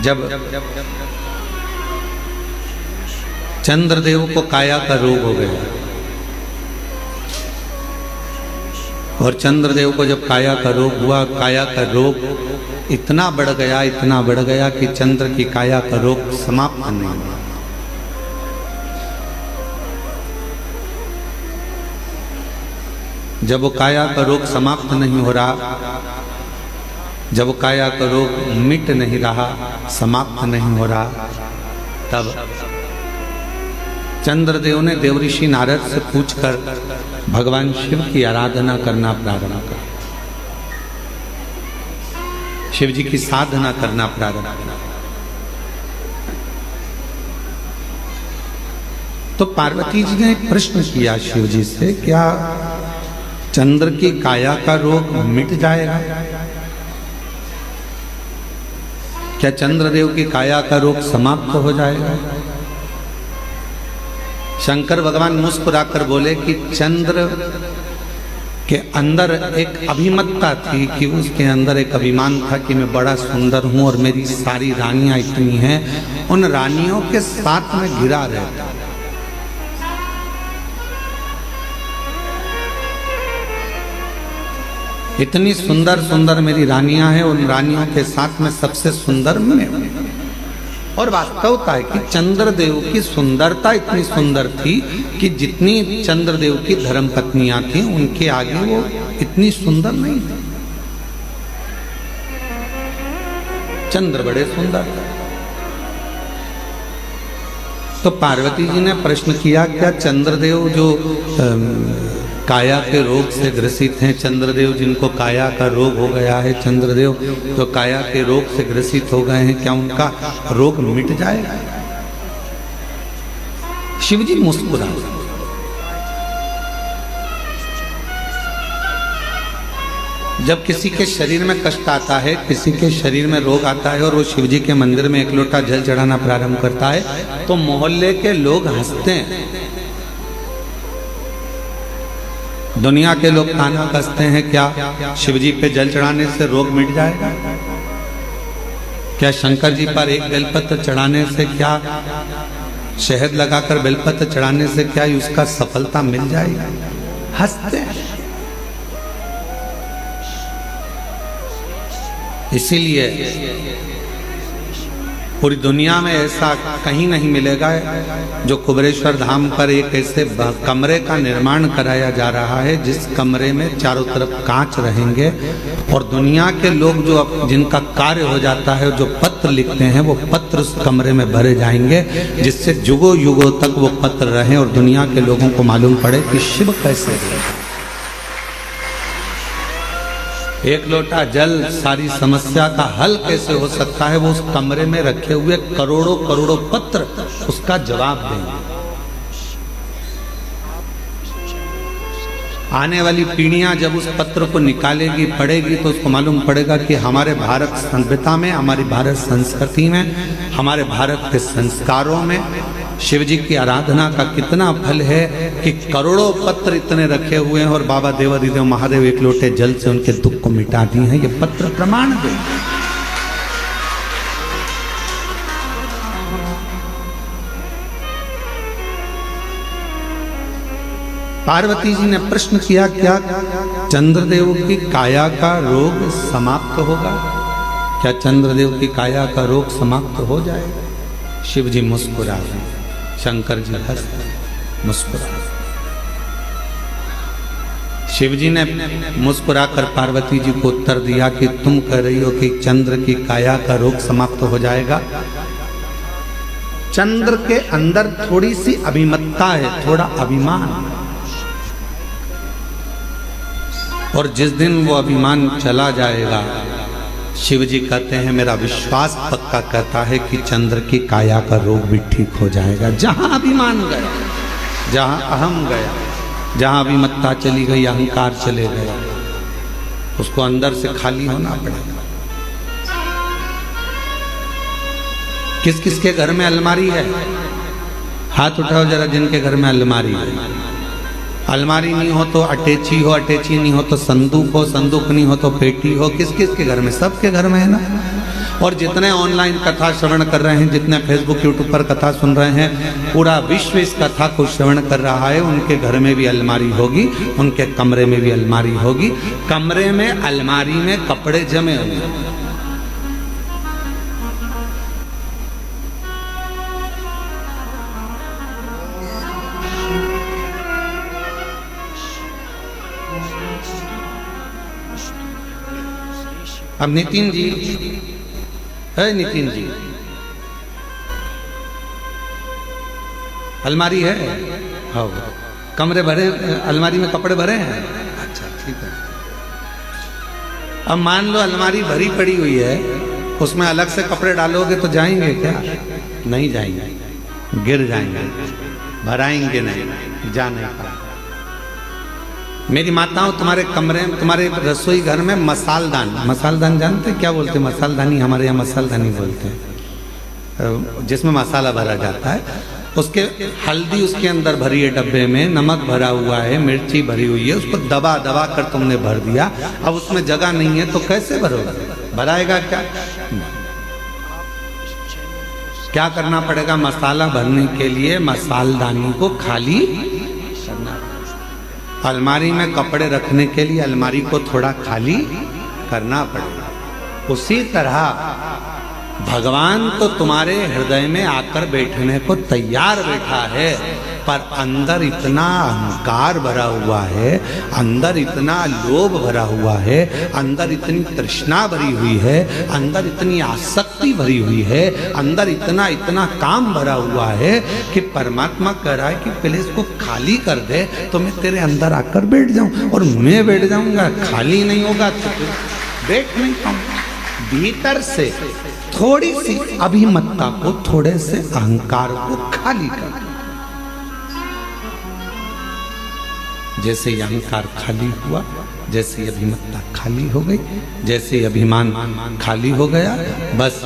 जब चंद्रदेव को काया का रोग हो गया और चंद्रदेव को जब काया का रोग हुआ, काया का रोग इतना बढ़ गया कि चंद्र की काया का रोग समाप्त नहीं हुआ। जब वो काया का रोग समाप्त नहीं हो रहा, जब वो काया का रोग मिट नहीं रहा, समाप्त नहीं हो रहा, तब चंद्रदेव ने देवऋषि नारद से पूछकर भगवान शिव की आराधना करना प्रारंभ कर, शिव जी की साधना करना प्रारंभ किया। तो पार्वती जी ने एक प्रश्न किया शिव जी से, क्या चंद्र की काया का रोग मिट जाएगा? क्या चंद्रदेव की काया का रोग समाप्त हो जाएगा? शंकर भगवान मुस्कुराकर बोले कि चंद्र के अंदर एक अभिमतता थी, कि उसके अंदर एक अभिमान था कि मैं बड़ा सुंदर हूं और मेरी सारी रानियां इतनी हैं, उन रानियों के साथ में घिरा रहता। इतनी सुंदर सुंदर मेरी रानियां हैं, उन रानियों के साथ में सबसे सुंदर मैं हूं। और वास्तवता है कि चंद्रदेव की सुंदरता इतनी सुंदर थी कि जितनी चंद्रदेव की धर्मपत्नियां थी उनके आगे वो इतनी सुंदर नहीं थी। चंद्र बड़े सुंदर थे। तो पार्वती जी ने प्रश्न किया, क्या चंद्रदेव जो काया के रोग से ग्रसित हैं, चंद्रदेव जिनको काया का रोग हो गया है, चंद्रदेव जो काया के रोग से ग्रसित हो गए हैं, क्या उनका रोग मिट जाएगा? शिव जी मुस्कुराए। जब किसी के शरीर में कष्ट आता है, किसी के शरीर में रोग आता है और वो शिव जी के मंदिर में एक लोटा जल चढ़ाना प्रारंभ करता है, तो मोहल्ले के लोग हंसते हैं, दुनिया के लोग ताना कसते हैं, क्या शिव जी पे जल चढ़ाने से रोग मिट जाएगा? क्या शंकर जी पर एक बेलपत्र चढ़ाने से, क्या शहद लगाकर बेलपत्र चढ़ाने से क्या उसका सफलता मिल जाएगी? हंसते हैं। इसीलिए पूरी दुनिया में ऐसा कहीं नहीं मिलेगा जो कुबेरेश्वर धाम पर एक ऐसे कमरे का निर्माण कराया जा रहा है जिस कमरे में चारों तरफ कांच रहेंगे और दुनिया के लोग जो जिनका कार्य हो जाता है, जो पत्र लिखते हैं, वो पत्र उस कमरे में भरे जाएंगे, जिससे युगों युगों तक वो पत्र रहें और दुनिया के लोगों को मालूम पड़े कि शिव कैसे है। एक लोटा जल सारी समस्या का हल कैसे हो सकता है, वो उस कमरे में रखे हुए करोड़ों करोड़ों पत्र उसका जवाब देंगे। आने वाली पीढ़ियां जब उस पत्र को निकालेगी, पढ़ेगी, तो उसको मालूम पड़ेगा कि हमारे भारत सभ्यता में, हमारी भारत संस्कृति में, हमारे भारत के संस्कारों में शिव जी की आराधना का कितना फल है कि करोड़ों पत्र इतने रखे हुए हैं और बाबा देवाधिदेव महादेव एक लोटे जल से उनके दुख को मिटा दिए हैं। ये पत्र प्रमाण दे। पार्वती जी ने प्रश्न किया, क्या चंद्रदेव की काया का रोग समाप्त होगा? क्या चंद्रदेव की काया का रोग समाप्त हो जाएगा? शिव जी मुस्कुरा रहे, शंकर जी हंस मुस्कुरा। शिव जी ने मुस्कुराकर पार्वती जी को उत्तर दिया कि तुम कह रही हो कि चंद्र की काया का रोग समाप्त हो जाएगा। चंद्र के अंदर थोड़ी सी अभिमतता है, थोड़ा अभिमान, और जिस दिन वो अभिमान चला जाएगा, शिव जी कहते हैं मेरा विश्वास पक्का कहता है कि चंद्र की काया का रोग भी ठीक हो जाएगा। जहां अभिमान गया, जहां अहम गया, जहां अभिमत्ता चली गई, अहंकार चले गए, उसको अंदर से खाली होना पड़ेगा। किस किस के घर में अलमारी है? हाथ उठाओ जरा जिनके घर में अलमारी है। अलमारी नहीं हो तो अटैची हो, अटैची नहीं हो तो संदूक हो, संदूक नहीं हो तो पेटी हो। किस किस के घर में? सबके घर में है ना। और जितने ऑनलाइन कथा श्रवण कर रहे हैं, जितने फेसबुक यूट्यूब पर कथा सुन रहे हैं, पूरा विश्व इस कथा को श्रवण कर रहा है। उनके घर में भी अलमारी होगी, उनके कमरे में भी अलमारी होगी। कमरे में अलमारी में कपड़े जमे हुए। अब नितिन जी है, नितिन जी अलमारी है, हाँ कमरे भरे, अलमारी में कपड़े भरे हैं। अच्छा ठीक है। अब मान लो अलमारी भरी पड़ी हुई है, उसमें अलग से कपड़े डालोगे तो जाएंगे क्या? नहीं जाएंगे, गिर जाएंगे, भराएंगे नहीं, जा नहीं पाएंगे। मेरी माताओं, तुम्हारे कमरे में, तुम्हारे रसोई घर में मसालदान, मसालदान जानते क्या बोलते हैं? मसालदानी, हमारे यहाँ मसालदानी बोलते हैं, जिसमें मसाला भरा जाता है। उसके हल्दी उसके अंदर भरी है डब्बे में, नमक भरा हुआ है, मिर्ची भरी हुई है, उसको दबा दबा कर तुमने भर दिया। अब उसमें जगह नहीं है तो कैसे भरोगे? भराएगा क्या? क्या करना पड़ेगा? मसाला भरने के लिए मसालदानी को खाली करना। अलमारी में कपड़े रखने के लिए अलमारी को थोड़ा खाली करना पड़ेगा। उसी तरह भगवान तो तुम्हारे हृदय में आकर बैठने को तैयार बैठा है, पर अंदर इतना अहंकार भरा हुआ है, अंदर इतना लोभ भरा हुआ है, अंदर इतनी तृष्णा भरी हुई है, अंदर इतनी आसक्ति भरी हुई है, अंदर इतना इतना काम भरा हुआ है कि परमात्मा कह रहा है कि पहले इसको खाली कर दे तो मैं तेरे अंदर आकर बैठ जाऊं। और मैं बैठ जाऊंगा, खाली नहीं होगा तो बैठ नहीं पाऊंगा। भीतर से थोड़ी सी अभिमत्ता को, थोड़े से अहंकार को खाली कर दो। जैसे ही अहंकार खाली हुआ, जैसे अभिमत्ता खाली हो गई, जैसे अभिमान खाली हो गया, बस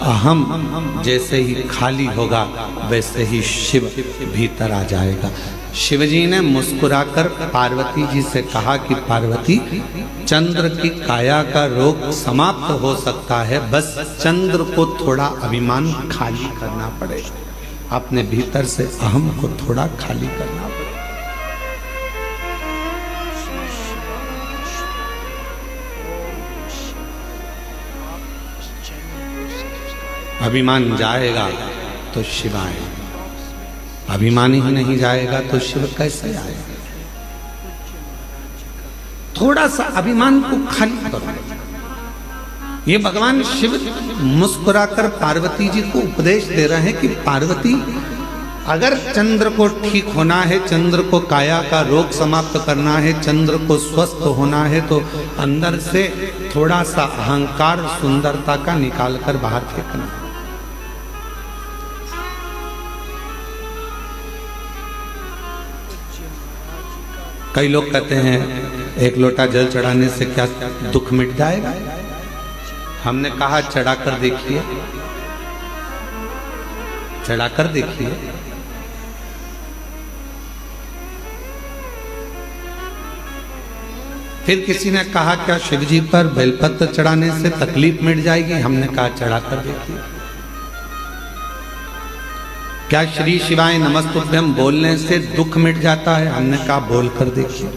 अहम जैसे ही खाली होगा वैसे ही शिव भीतर आ जाएगा। शिवजी ने मुस्कुराकर पार्वती जी से कहा कि पार्वती, चंद्र की काया का रोग समाप्त हो सकता है, बस चंद्र को थोड़ा अभिमान खाली करना पड़ेगा, अपने भीतर से अहम को थोड़ा खाली करना पड़ेगा। अभिमान जाएगा तो शिव आएगा, अभिमान ही नहीं जाएगा तो शिव कैसे आएगा? थोड़ा सा अभिमान को खाली करो। ये भगवान शिव मुस्कुराकर पार्वती जी को उपदेश दे रहे हैं कि पार्वती, अगर चंद्र को ठीक होना है, चंद्र को काया का रोग समाप्त करना है, चंद्र को स्वस्थ होना है, तो अंदर से थोड़ा सा अहंकार सुंदरता का निकाल कर बाहर फेंकना। कई लोग कहते हैं एक लोटा जल चढ़ाने से क्या दुख मिट जाएगा? हमने कहा चढ़ाकर देखिए, चढ़ाकर देखिए। फिर किसी ने कहा क्या शिवजी पर बेलपत्र चढ़ाने से तकलीफ मिट जाएगी? हमने कहा चढ़ाकर देखिए। क्या श्री शिवाय नमस्तुभ्यम बोलने से दुख मिट जाता है? हमने कहा बोल कर देखिए।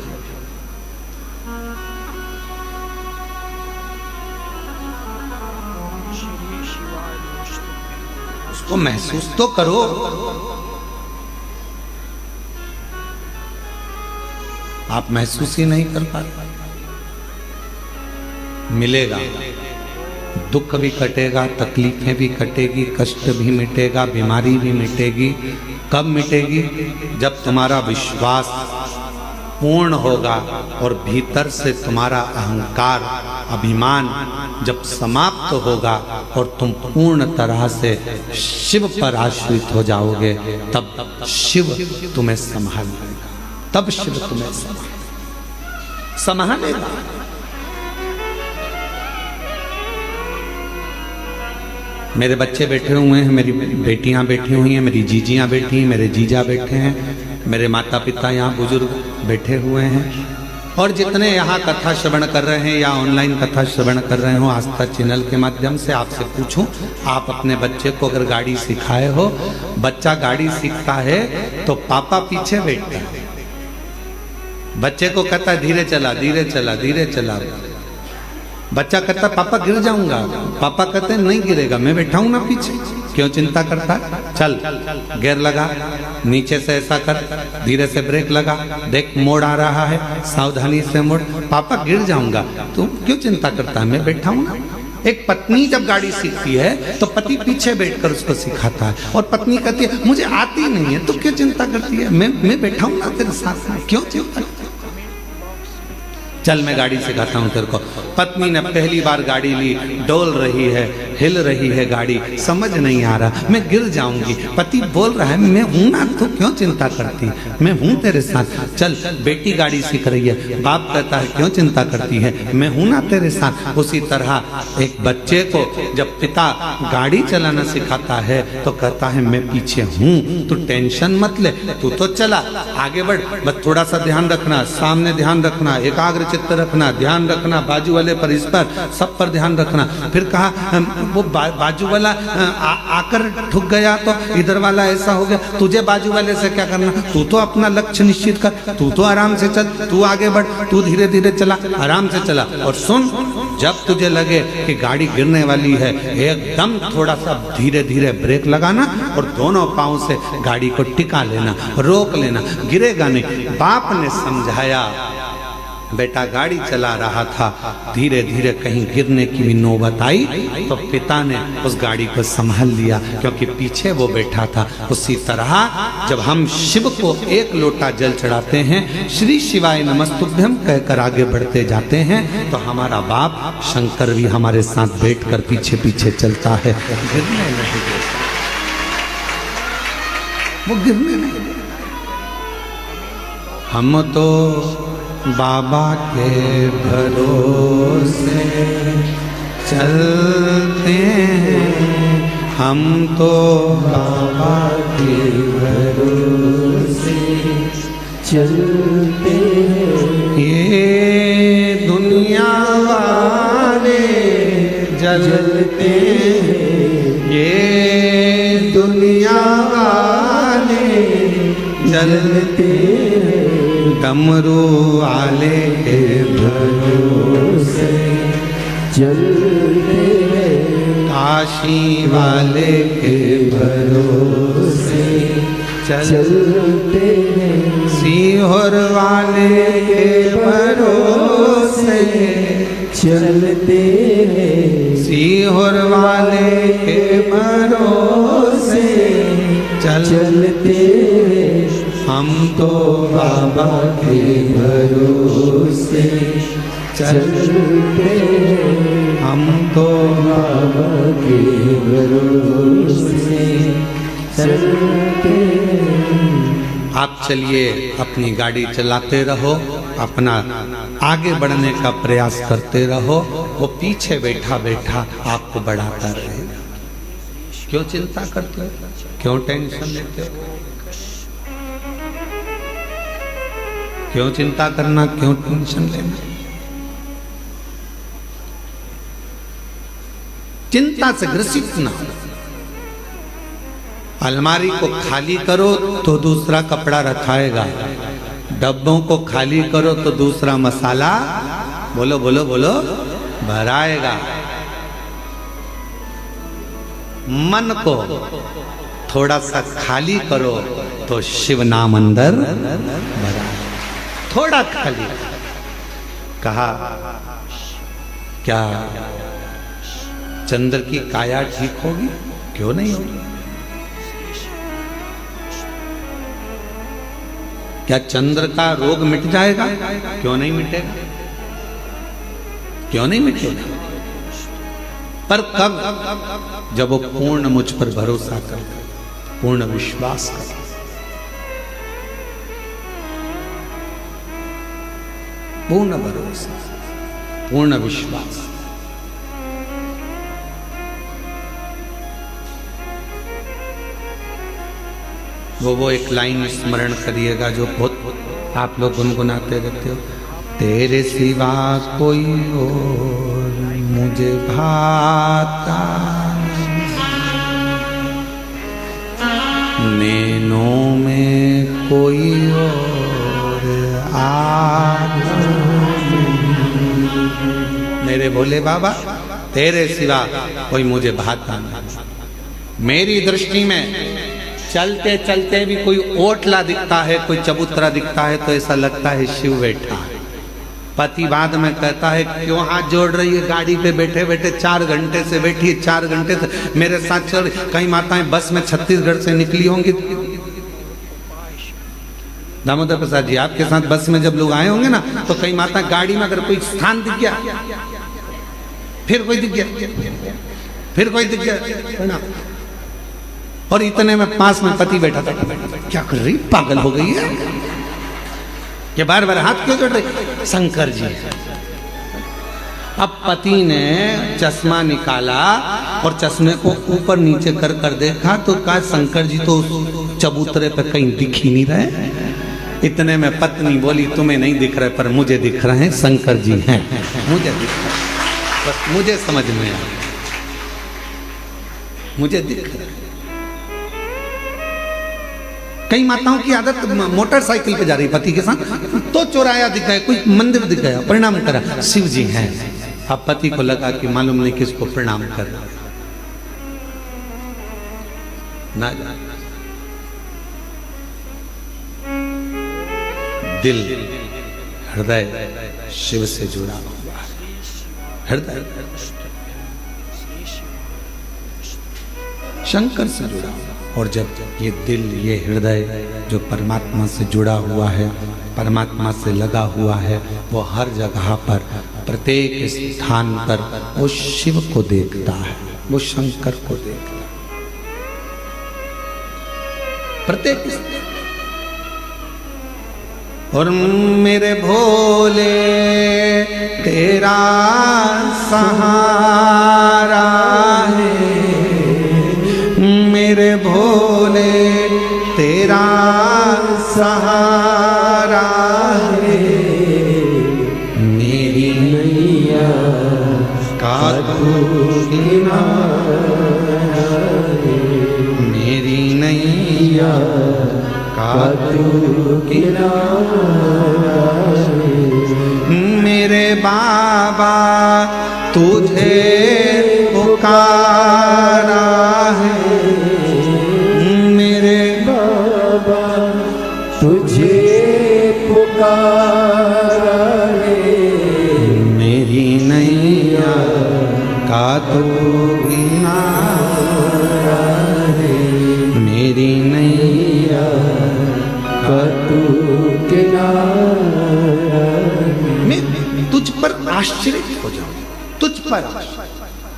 उसको महसूस तो करो। आप महसूस ही नहीं कर पाते। मिलेगा, दुख भी कटेगा, तकलीफें भी कटेगी, कष्ट भी मिटेगा, बीमारी भी मिटेगी। कब मिटेगी? जब तुम्हारा विश्वास पूर्ण होगा और भीतर से तुम्हारा अहंकार, अभिमान जब समाप्त होगा और तुम पूर्ण तरह से शिव पर आश्रित हो जाओगे, तब शिव तुम्हें संभालेगा, तब शिव तुम्हें संभालेगा। मेरे बच्चे बैठे हुए हैं, मेरी बेटियां बैठी हुई हैं, मेरी जीजियां बैठी हैं, मेरे जीजा बैठे हैं, मेरे माता पिता यहाँ बुजुर्ग बैठे हुए हैं। और जितने यहाँ कथा श्रवण कर रहे हैं या ऑनलाइन कथा श्रवण कर रहे हो आस्था चैनल के माध्यम से, आपसे पूछूं, आप अपने बच्चे को अगर गाड़ी सिखाए हो, बच्चा गाड़ी सीखता है तो पापा पीछे बैठता है, बच्चे को कहता है धीरे चला धीरे चला धीरे चला, बच्चा कहता है पापा गिर जाऊंगा, पापा कहते हैं नहीं गिरेगा, मैं बैठा हूं ना पीछे, क्यों चिंता करता है, चल गियर लगा, नीचे से ऐसा कर, धीरे से ब्रेक लगा, देख मोड़ आ रहा है, सावधानी से मोड़, पापा गिर जाऊंगा, तू क्यों चिंता करता है, मैं बैठा हूं ना। एक पत्नी जब गाड़ी सीखती है तो पति पीछे बैठकर उसको सिखाता है, और पत्नी कहती है मुझे आती नहीं है, तो क्यों चिंता करती है, मैं बैठा हूं ना तेरे साथ में, क्यों चिंता करती है? चल मैं गाड़ी सिखाता हूं तेरे को। पत्नी ने पहली बार गाड़ी ली, डोल रही है, हिल रही है गाड़ी, समझ नहीं आ रहा, मैं गिर जाऊंगी, पति बोल रहा है मैं हूं ना, तो क्यों चिंता करती, मैं हूं तेरे साथ, चल। बेटी गाड़ी सीख रही है, बाप कहता है क्यों चिंता करती है, मैं हूं ना तेरे साथ। उसी तरह एक बच्चे को जब पिता गाड़ी चलाना सिखाता है तो कहता है मैं पीछे हूं, तू टेंशन मत ले, तू तो चला आगे बढ़, बस थोड़ा सा ध्यान रखना, सामने ध्यान रखना, एकाग्र चित्त रखना, ध्यान रखना, बाजू वाले पर, इस पर, सब पर ध्यान रखना। फिर कहा वो बाजू वाला आकर ठुक गया तो इधर वाला ऐसा हो गया, तुझे बाजू वाले से क्या करना, तू तो अपना लक्ष्य निश्चित कर, तू तो आराम से चल, तू आगे बढ़, तू धीरे धीरे चला, आराम से चला। और सुन, जब तुझे लगे कि गाड़ी गिरने वाली है, एकदम थोड़ा सा धीरे धीरे ब्रेक लगाना और दोनों पांव से गाड़ी को टिका लेना, रोक लेना, गिरेगा नहीं। बाप ने समझाया, बेटा गाड़ी चला रहा था, धीरे धीरे कहीं गिरने की भी नौबत आई तो पिता ने उस गाड़ी को संभाल लिया, क्योंकि पीछे वो बैठा था। उसी तरह जब हम शिव को एक लोटा जल चढ़ाते हैं, श्री शिवाय नमस्तुभ्यम कहकर आगे बढ़ते जाते हैं, तो हमारा बाप शंकर भी हमारे साथ बैठकर पीछे पीछे चलता है, गिरने नहीं देता, वो गिरने नहीं देता। हम तो बाबा के भरोसे चलते हैं, हम तो बाबा के भरोसे चलते हैं। ये दुनिया वाले जलते हैं, ये दुनिया वाले जलते हैं, डमरू वाले के भरोसे चलते हैं, काशी वाले के भरोसे चलते हैं, सीहोर वाले के भरोसे चलते हैं, सीहोर वाले के भरोसे चलते हैं। हम तो बाबा के भरोसे चलते हैं, हम तो बाबा के भरोसे चलते हैं। आप चलिए, अपनी गाड़ी चलाते रहो, अपना आगे बढ़ने का प्रयास करते रहो, वो पीछे बैठा बैठा आपको बढ़ाता रहेगा। क्यों चिंता करते हो, क्यों टेंशन लेते हो, क्यों चिंता करना, क्यों टेंशन लेना। चिंता से ग्रसित ना हो। अलमारी को खाली करो तो दूसरा कपड़ा रखाएगा, डब्बों को खाली करो तो दूसरा मसाला, बोलो बोलो बोलो, भराएगा। मन को थोड़ा सा खाली करो तो शिव नाम अंदर भरा, थोड़ा खाली। कहा क्या चंद्र की काया ठीक होगी, क्यों नहीं होगी? क्या चंद्र का रोग मिट जाएगा, क्यों नहीं मिटेगा, क्यों नहीं मिटेगा? पर कब? जब वो पूर्ण मुझ पर भरोसा कर, पूर्ण विश्वास कर। पूर्ण भरोसा, पूर्ण विश्वास। वो एक लाइन स्मरण करिएगा जो बहुत आप लोग गुनगुनाते रहते हो। तेरे सिवा कोई और मुझे भाता, नैनों में कोई और आता। मेरे भोले बाबा तेरे सिवा कोई मुझे भाता नहीं। मेरी दृष्टि में चलते चलते भी कोई ओटला दिखता है, कोई चबूतरा दिखता है तो ऐसा लगता है शिव बैठा है। पति बाद में कहता है क्यों हाथ जोड़ रही है, गाड़ी पे बैठे बैठे 4 घंटे से बैठी है, 4 घंटे से मेरे साथ चल। कई माताएं बस में छत्तीसगढ़ से निकली होंगी। दामोदर प्रसाद जी आपके साथ बस में जब लोग आए होंगे ना, तो कई माता गाड़ी में अगर कोई स्थान दिख गया, फिर कोई दिख गया, फिर कोई दिख गया, और इतने में पास में पति बैठा था। क्या कर रही, पागल हो गई है, ये बार बार हाथ क्यों जोड़ रही? शंकर जी। अब पति ने चश्मा निकाला और चश्मे को ऊपर नीचे कर कर देखा तो कहा शंकर जी तो चबूतरे पे कहीं दिख ही नहीं रहे। इतने में पत्नी बोली तुम्हें नहीं दिख रहे पर मुझे दिख रहे हैं, शंकर जी हैं, मुझे दिख रहे, बस मुझे समझ में आया, मुझे दिख रहा है। कई माताओं की आदत मोटरसाइकिल पे जा रही पति के साथ, तो चौराया दिख गया, कोई मंदिर दिख गया, प्रणाम करा, शिव जी हैं। अब पति को लगा कि मालूम नहीं किसको प्रणाम कर रहा ना। दिल हृदय शिव से जुड़ा हुआ है, हृदय शंकर से जुड़ा हुआ। और जब ये दिल, ये हृदय जो परमात्मा से जुड़ा हुआ है, परमात्मा से लगा हुआ है, वो हर जगह पर, प्रत्येक स्थान पर वो शिव को देखता है, वो शंकर को देखता है। प्रत्येक और मेरे भोले तेरा सहारा है, मेरे भोले तेरा सहारा है, मेरी नैया का तू किनारा है, मेरी नैया का तू किनारा है। मेरे बाबा तुझे पुकारा है, मेरे बाबा तुझे पुकारा है, मेरी नैया का तू किनारा है, मेरी नैया का तू किनारा है। मैं तुझ पर आश्चर्य हो जाऊं, तुझ पर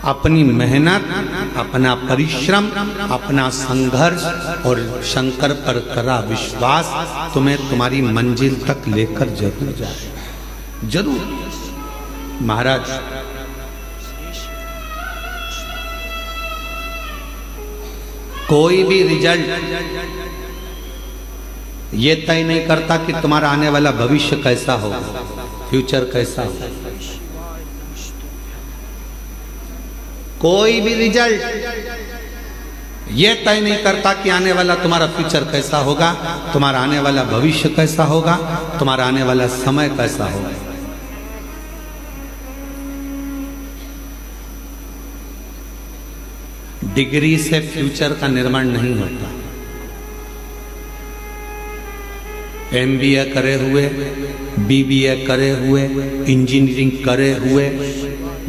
अपनी मेहनत, अपना परिश्रम, अपना संघर्ष और शंकर पर करा विश्वास तुम्हें तुम्हारी मंजिल तक लेकर जरूर जाए, जरूर। महाराज कोई भी रिजल्ट ये तय नहीं करता कि तुम्हारा आने वाला भविष्य कैसा होगा, फ्यूचर कैसा होगा। कोई भी रिजल्ट ये तय नहीं करता कि आने वाला तुम्हारा फ्यूचर कैसा होगा, तुम्हारा आने वाला भविष्य कैसा होगा, तुम्हारा आने वाला समय कैसा होगा। डिग्री से फ्यूचर का निर्माण नहीं होता। MBA करे हुए, BBA करे हुए, इंजीनियरिंग करे हुए,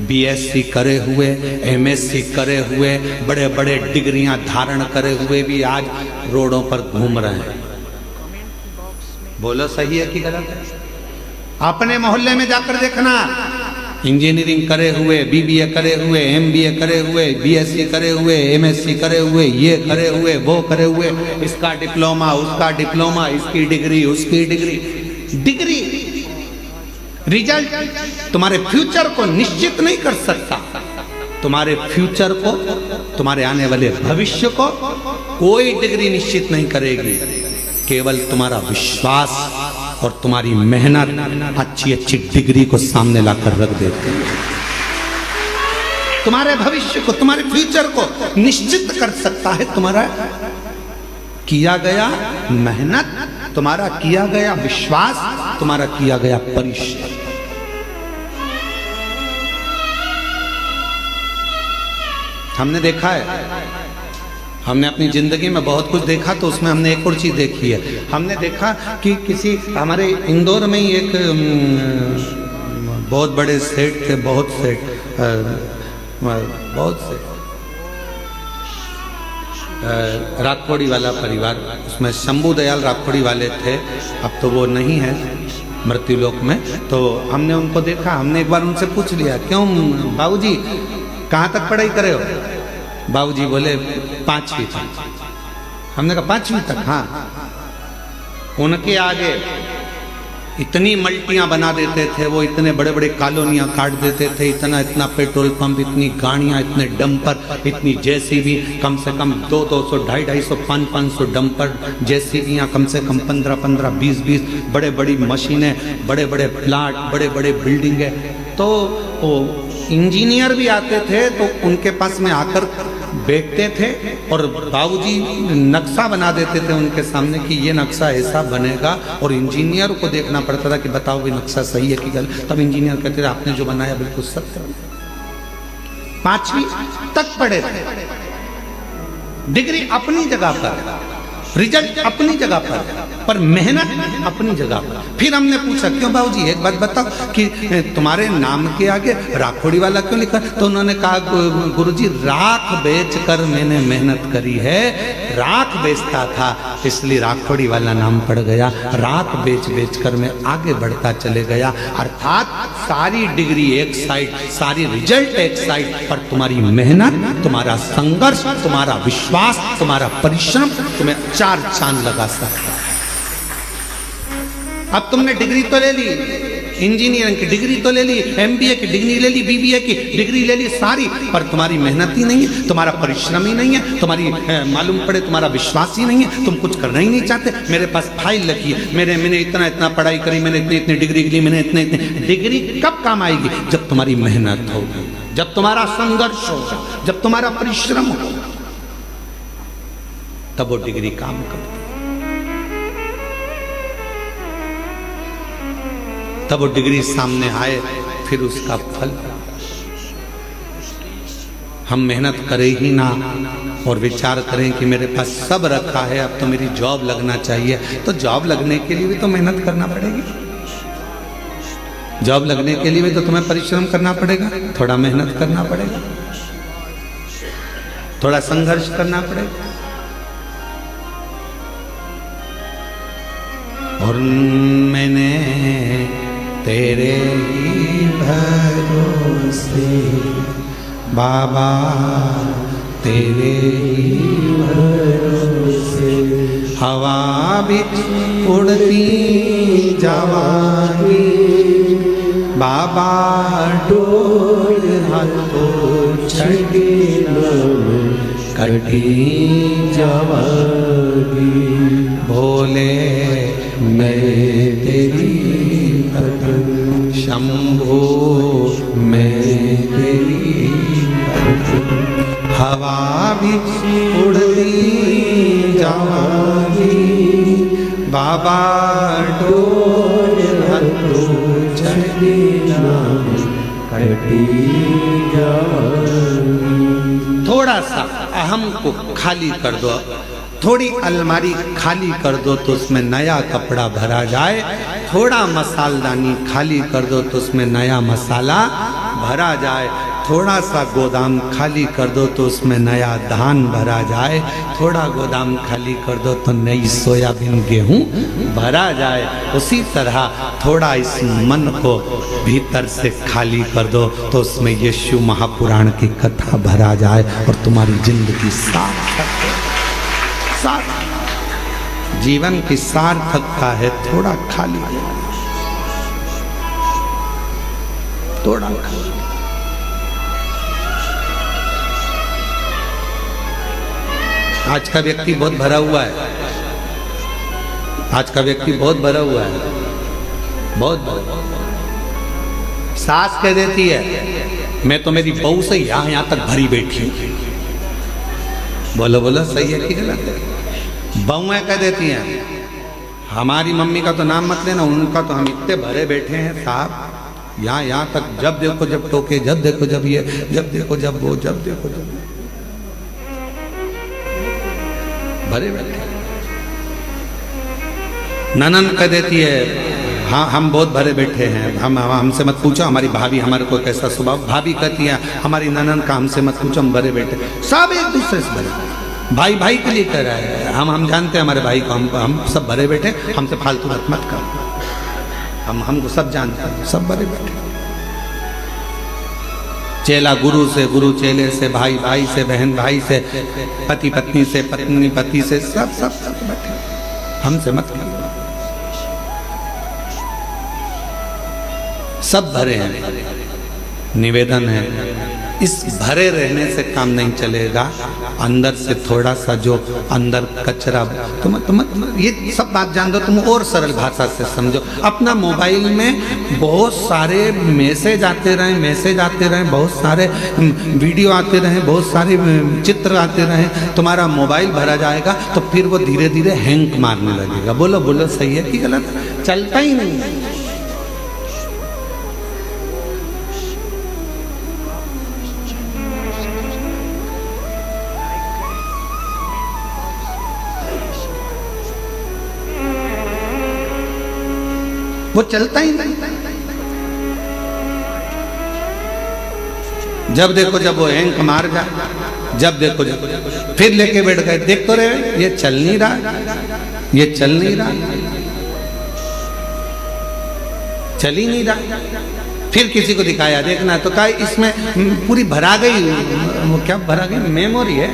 BSc करे हुए, MSc करे हुए, बड़े बड़े डिग्रियां धारण करे हुए भी आज रोडों पर घूम रहे हैं। बोलो सही है कि गलत है? अपने मोहल्ले में जाकर देखना, इंजीनियरिंग करे हुए, BBA करे हुए, MBA करे हुए, BSc करे हुए, MSc करे हुए, ये करे हुए, वो करे हुए, इसका डिप्लोमा, उसका डिप्लोमा, इसकी डिग्री, उसकी डिग्री। डिग्री रिजल्ट तुम्हारे फ्यूचर को निश्चित नहीं कर सकता। तुम्हारे फ्यूचर को, तुम्हारे आने वाले भविष्य को कोई डिग्री निश्चित नहीं करेगी। केवल तुम्हारा विश्वास और तुम्हारी मेहनत अच्छी अच्छी डिग्री को सामने लाकर रख देते हैं। तुम्हारे भविष्य को, तुम्हारे फ्यूचर को निश्चित कर सकता है तुम्हारा किया गया मेहनत, तुम्हारा किया गया विश्वास, तुम्हारा किया गया परिश्रम। हमने देखा है, हमने अपनी जिंदगी में बहुत कुछ देखा, तो उसमें हमने एक और चीज देखी है। हमने देखा कि किसी हमारे इंदौर में ही एक बहुत बड़े सेठ थे, बहुत से राखोड़ी वाला परिवार, उसमें शंभू दयाल राखोड़ी वाले थे। अब तो वो नहीं है मृत्यु लोक में। तो हमने उनको देखा, हमने एक बार उनसे पूछ लिया, क्यों बाबूजी कहाँ तक पढ़ाई करे हो? बाबूजी बोले 5वीं तक। हमने कहा 5वीं तक? हाँ। उनके आगे इतनी मल्टियां बना देते थे वो, इतने बड़े बड़े कॉलोनियां काट देते थे, इतना इतना पेट्रोल पंप, इतनी गाड़ियां, इतने डंपर, इतनी जेसीबी, कम से कम 200, 250, 500 डंपर, जेसीबियां कम से कम 15, 20 बड़े बड़ी मशीनें, बड़े बड़े प्लाट, बड़े बड़े बिल्डिंगें। तो वो इंजीनियर भी आते थे तो उनके पास में आकर बैठते थे और बाबूजी नक्शा बना देते थे उनके सामने कि ये नक्शा ऐसा बनेगा, और इंजीनियर को देखना पड़ता था कि बताओ भी नक्शा सही है कि गलत। तब इंजीनियर कहते थे आपने जो बनाया बिल्कुल सत्य। 5वीं तक पढ़े थे, डिग्री अपनी जगह पर, रिजल्ट अपनी जगह पर मेहनत अपनी जगह पर। फिर हमने पूछा, क्यों बाबूजी एक बात बताओ कि तुम्हारे नाम के आगे राखोड़ी वाला क्यों लिखा? तो उन्होंने कहा, गुरुजी राख बेचकर मैंने मेहनत करी है, राख बेचता था इसलिए राखोड़ी वाला नाम पड़ गया, राख बेच कर मैं आगे बढ़ता चले गया। अर्थात सारी डिग्री एक साइड, सारी रिजल्ट एक साइड, पर तुम्हारी मेहनत, तुम्हारा संघर्ष, तुम्हारा विश्वास, तुम्हारा परिश्रम तुम्हें 4 चांद लगा सकता है। अब तुमने डिग्री तो ले ली, इंजीनियरिंग की डिग्री तो ले ली, एमबीए की डिग्री ले ली, बीबीए की डिग्री ले ली सारी, पर तुम्हारी मेहनत ही नहीं है, तुम्हारा परिश्रम ही नहीं है, तुम्हारी मालूम पड़े तुम्हारा विश्वास ही नहीं है, तुम कुछ करना ही नहीं चाहते। मेरे पास फाइल रखी है, मैंने इतना पढ़ाई करी, मैंने इतनी डिग्री ली, मैंने इतने डिग्री कब काम आएगी? जब तुम्हारी मेहनत होगी, जब तुम्हारा संघर्ष होगा, जब तुम्हारा परिश्रम होगा, तब वो डिग्री काम करती, तब वो डिग्री सामने आए, फिर उसका फल। हम मेहनत करें ही ना और विचार करें कि मेरे पास सब रखा है, अब तो मेरी जॉब लगना चाहिए, तो जॉब लगने के लिए भी तो मेहनत करना पड़ेगी। जॉब लगने के लिए भी तो तुम्हें परिश्रम करना पड़ेगा, थोड़ा मेहनत करना पड़ेगा, थोड़ा संघर्ष करना पड़ेगा। और मैंने तेरे ही भरोसे बाबा, तेरे ही भरोसे हवा भी उड़ती जवानी, बाबा डोल हाथों छड़ी कटी जवानी, भोले मैं तेरी भक्ति, शंभो मैं तेरी भक्ति, हवा भी उड़ती जवानी, बाबा डोल हाथों छड़ी कटी जवानी। थोड़ा सा अहम को खाली कर दो, थोड़ी अलमारी खाली कर दो तो उसमें नया कपड़ा भरा जाए, थोड़ा मसालदानी खाली कर दो तो उसमें नया मसाला भरा जाए, थोड़ा सा गोदाम खाली कर दो तो उसमें नया धान भरा जाए, थोड़ा गोदाम खाली कर दो तो नई सोयाबीन गेहूं भरा जाए। उसी तरह थोड़ा इस मन को भीतर से खाली कर दो तो उसमें यीशु महापुराण की कथा भरा जाए और तुम्हारी जिंदगी सार्थक, जीवन की सार्थकता है थोड़ा खाली, थोड़ा खाली। आज का व्यक्ति बहुत भरा हुआ है, आज का व्यक्ति बहुत भरा हुआ है, बहुत सास कह देती है मैं तो मेरी बहू से यहां तक भरी बैठी हूं। बोलो बोलो सही है कि गलत है? बहुएं कह देती हैं हमारी मम्मी का तो नाम मत लेना, उनका तो हम इतने भरे बैठे हैं साहब, यहाँ तक जब देखो जब टोके, जब देखो जब ये, जब देखो जब वो, जब देखो जब भरे बैठे। ननन कह देती है हाँ हम बहुत भरे बैठे हैं, हमसे मत पूछो, हमारी भाभी हमारे को कैसा स्वभाव। भाभी कहती है हमारी ननन का हमसे मत पूछो, हम भरे बैठे। सब एक दूसरे से भरे, भाई भाई के लिए कह रहा है। हम जानते हैं हमारे भाई को, हम सब भरे बैठे, हमसे फालतू बात मत कर। हमको सब जानते हैं, सब भरे बैठे। चेला गुरु से, गुरु चेले से, भाई भाई से, बहन भाई से, पति पत्नी से, पत्नी पति से, सब सब सब बैठे, हमसे मत कर। सब भरे हैं। निवेदन है इस भरे रहने से काम नहीं चलेगा, अंदर से थोड़ा सा जो अंदर कचरा, तुम ये सब बात जान दो, तुम और सरल भाषा से समझो। अपना मोबाइल में बहुत सारे मैसेज आते रहे, बहुत सारे वीडियो आते रहे, बहुत सारे चित्र आते रहे, तुम्हारा मोबाइल भरा जाएगा तो फिर वो धीरे धीरे हैंग मारने लगेगा। बोलो बोलो सही है कि गलत? चलता ही नहीं। वो चलता ही नहीं। जब देखो जब वो हैंग मार जाए, जब देखो जब फिर लेके बैठ गए, देख तो रहे ये चल नहीं रहा, ये चल नहीं रहा, चल ही नहीं रहा। फिर किसी को दिखाया देखना तो कहा इसमें पूरी भरा गई, वो क्या भरा गई? मेमोरी है,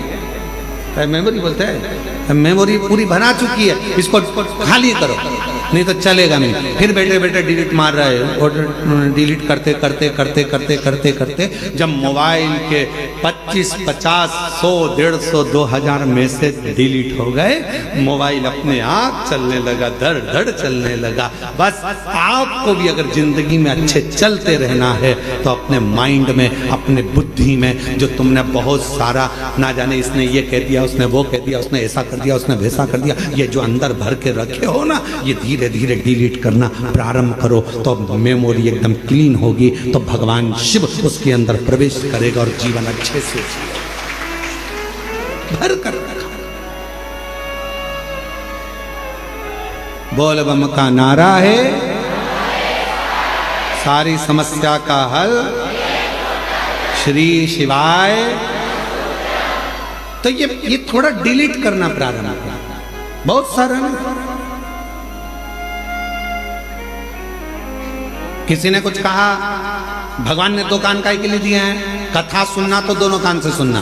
मेमोरी बोलते हैं, मेमोरी पूरी भरा चुकी है, इसको खाली करो नहीं तो चलेगा नहीं। फिर बैठे बैठे डिलीट मार रहे हैं, और डिलीट करते करते करते करते करते करते जब मोबाइल के 25, 50, 100, 150, 2000 मैसेज डिलीट हो गए, मोबाइल अपने आप चलने लगा, धड़ धड़ चलने लगा। बस आपको भी अगर जिंदगी में अच्छे चलते रहना है तो अपने माइंड में, अपने बुद्धि में जो तुमने बहुत सारा ना जाने इसने ये कह दिया, उसने वो कह दिया, उसने ऐसा कर दिया, उसने वैसा कर दिया, ये जो अंदर भर के रखे हो ना, ये धीरे धीरे डिलीट करना प्रारंभ करो तो मेमोरी एकदम क्लीन होगी, तो भगवान शिव उसके अंदर प्रवेश करेगा और जीवन अच्छे से भर कर रखा। बोल बम का नारा है, सारी समस्या का हल श्री शिवाय। तो ये थोड़ा डिलीट करना प्रारंभ करना, बहुत सारा ना। किसी ने कुछ कहा, भगवान ने 2 कान काहे के लिए दिए हैं? कथा सुनना तो दोनों कान से सुनना,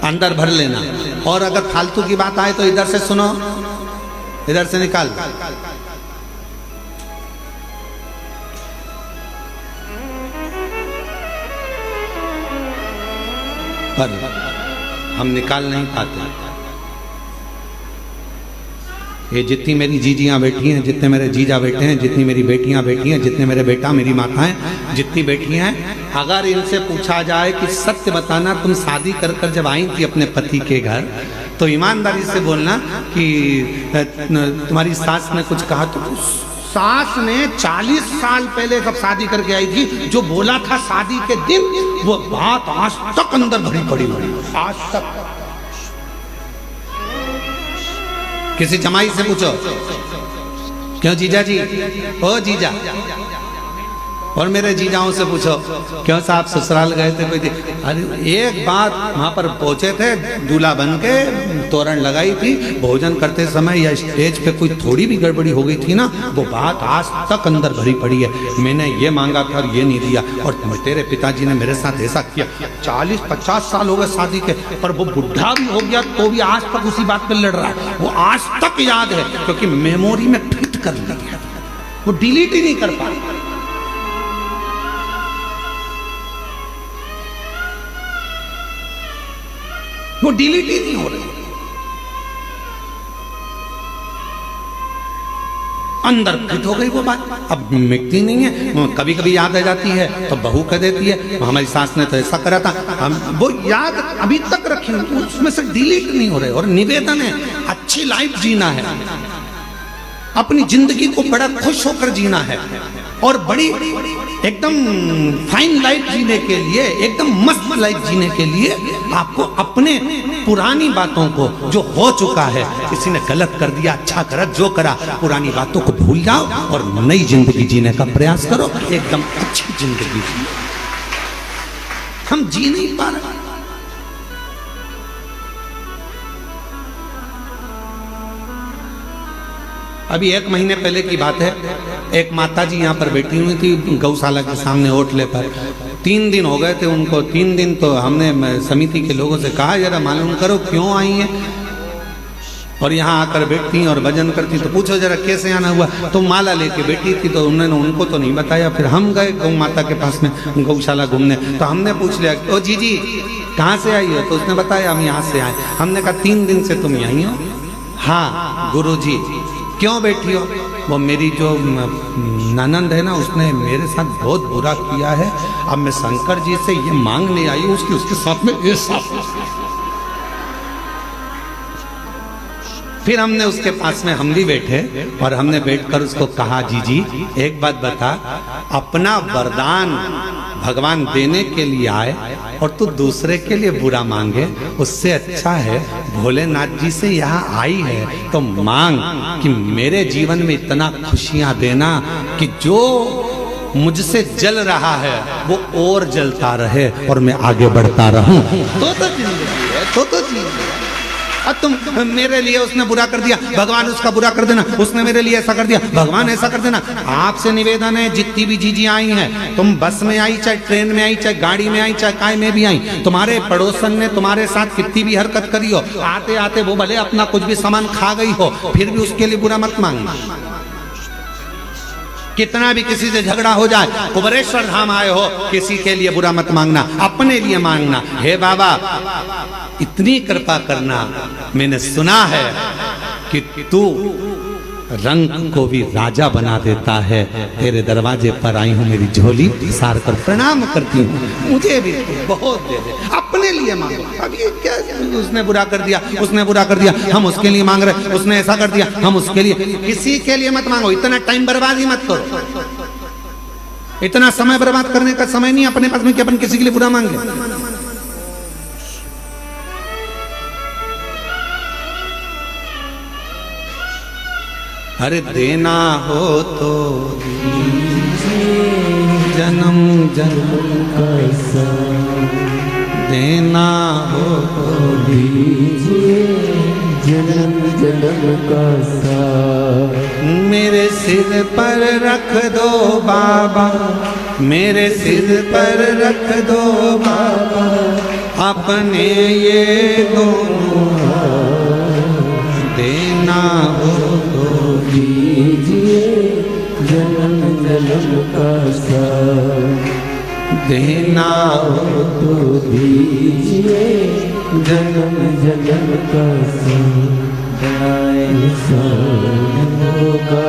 अंदर भर लेना, और अगर फालतू की बात आए तो इधर से सुनो, इधर से निकाल। पर हम निकाल नहीं पाते। ये जितनी मेरी जीजियाँ बैठी हैं, जितने मेरे जीजा बैठे हैं, जितनी मेरी बेटियाँ बैठी हैं, जितने मेरे बेटा मेरी माताएं जितनी बैठी हैं, अगर इनसे पूछा जाए कि सत्य बताना, तुम शादी कर कर जब आई थी अपने पति के घर, तो ईमानदारी से बोलना कि तुम्हारी सास ने कुछ कहा, तो सास ने 40 साल पहले जब शादी करके आई थी जो बोला था शादी के दिन, वो बात आज तक अंदर भरी पड़ी हुई, आज तक। किसी जमाई से पूछो, क्यों जीजा जी, ओ जीजा, और मेरे जीजाओं से पूछो, क्यों साहब ससुराल गए थे कोई? अरे एक बात, वहां पर पहुंचे थे, दूल्हा बन के तोरण लगाई थी, भोजन करते समय या स्टेज पे कोई थोड़ी भी गड़बड़ी हो गई थी ना, वो बात आज तक अंदर भरी पड़ी है। मैंने ये मांगा था और ये नहीं दिया, और तेरे पिताजी ने मेरे साथ ऐसा किया। 40-50 साल हो गए शादी के, पर वो बुढ़ा भी हो गया तो भी आज तक उसी बात पे लड़ रहा है। वो आज तक याद है, क्योंकि मेमोरी में फिट कर लिया, वो डिलीट ही नहीं कर पा। वो डिलीट ही नहीं हो रही। अंदर फिट हो गई वो बात, अब मिटती नहीं है। कभी कभी याद आ जाती है तो बहू कह देती है हमारी सास ने तो ऐसा करा था, हम वो याद अभी तक रखी, उसमें से डिलीट नहीं हो रहे। और निवेदन है अच्छी लाइफ जीना है, अपनी जिंदगी को बड़ा खुश होकर जीना है, और बड़ी एकदम फाइन लाइफ जीने के लिए, एकदम मस्त लाइफ जीने के लिए आपको अपने पुरानी बातों को, जो हो चुका है, किसी ने गलत कर दिया, अच्छा करा, जो करा, पुरानी बातों को भूल जाओ और नई जिंदगी जीने का प्रयास करो, एकदम अच्छी जिंदगी जियो। हम जी नहीं पा रहे। अभी 1 महीने पहले की बात है, एक माता जी यहाँ पर बैठी हुई थी गौशाला के सामने होटले पर। 3 दिन हो गए थे उनको। 3 दिन तो हमने समिति के लोगों से कहा जरा मालूम करो क्यों आई हैं और यहाँ आकर बैठती और भजन करती, तो पूछो जरा कैसे आना हुआ। तो माला लेके बैठी थी, तो उन्होंने उनको तो नहीं बताया। फिर हम गए गौ माता के पास में गौशाला घूमने, तो हमने पूछ लिया ओ जी कहाँ से आई हो? तो उसने बताया हम यहाँ से आए। हमने कहा 3 दिन से तुम यहीं हो? हाँ गुरुजी। क्यों बैठी हो? वो मेरी जो ननंद है ना, उसने मेरे साथ बहुत बुरा किया है, अब मैं शंकर जी से ये मांगने आई हूँ उसके साथ में ये साफ। फिर हमने उसके पास में हम भी बैठे और हमने बैठकर उसको कहा जी एक बात बता, अपना वरदान भगवान देने के लिए आए और तू दूसरे के लिए बुरा मांगे, उससे अच्छा है भोलेनाथ जी से यहाँ आई है तो मांग कि मेरे जीवन में इतना खुशियां देना कि जो मुझसे जल रहा है वो और जलता रहे और मैं आगे बढ़ता रहूं। तो जिंदगी है, तो जिंदगी है। अब तुम मेरे लिए उसने बुरा कर दिया, भगवान उसका बुरा कर देना, उसने मेरे लिए ऐसा कर दिया, भगवान ऐसा कर देना। आपसे निवेदन है जितनी भी जीजी आई हैं, तुम बस में आई, चाहे ट्रेन में आई, चाहे गाड़ी में आई, चाहे काय में भी आई, तुम्हारे पड़ोसन ने तुम्हारे साथ कितनी भी हरकत करी हो, आते आते वो भले अपना कुछ भी सामान खा गई हो, फिर भी उसके लिए बुरा मत मांगना। कितना भी किसी से झगड़ा हो जाए, कुबरेश्वर धाम आए हो, किसी के लिए बुरा मत मांगना, अपने लिए मांगना। हे बाबा इतनी कृपा करना, मैंने सुना है कि तू रंग को भी राजा बना देता है, तेरे दरवाजे पर आई हूँ, मेरी झोली सार कर प्रणाम करती हूँ, मुझे भी बहुत दे दे, अपने लिए मांगो। अब ये क्या, उसने बुरा कर दिया, उसने बुरा कर दिया, हम उसके लिए मांग रहे, उसने ऐसा कर दिया, हम उसके लिए, किसी के लिए मत मांगो। इतना टाइम बर्बाद ही मत करो, इतना समय बर्बाद करने का समय नहीं अपने पास में कि अपन किसी के लिए बुरा मांगे। अरे देना हो तो जन्म जन्म का साथ, देना हो तो दीजिए जन्म जन्म का साथ। मेरे सिर पर रख दो बाबा, मेरे सिर पर रख दो बाबा, अपने ये दोनों देना हो तो दीजिए जन्म जन्म का साथ, देना हो तो दीजिए जन्म जन्म का साथ। होगा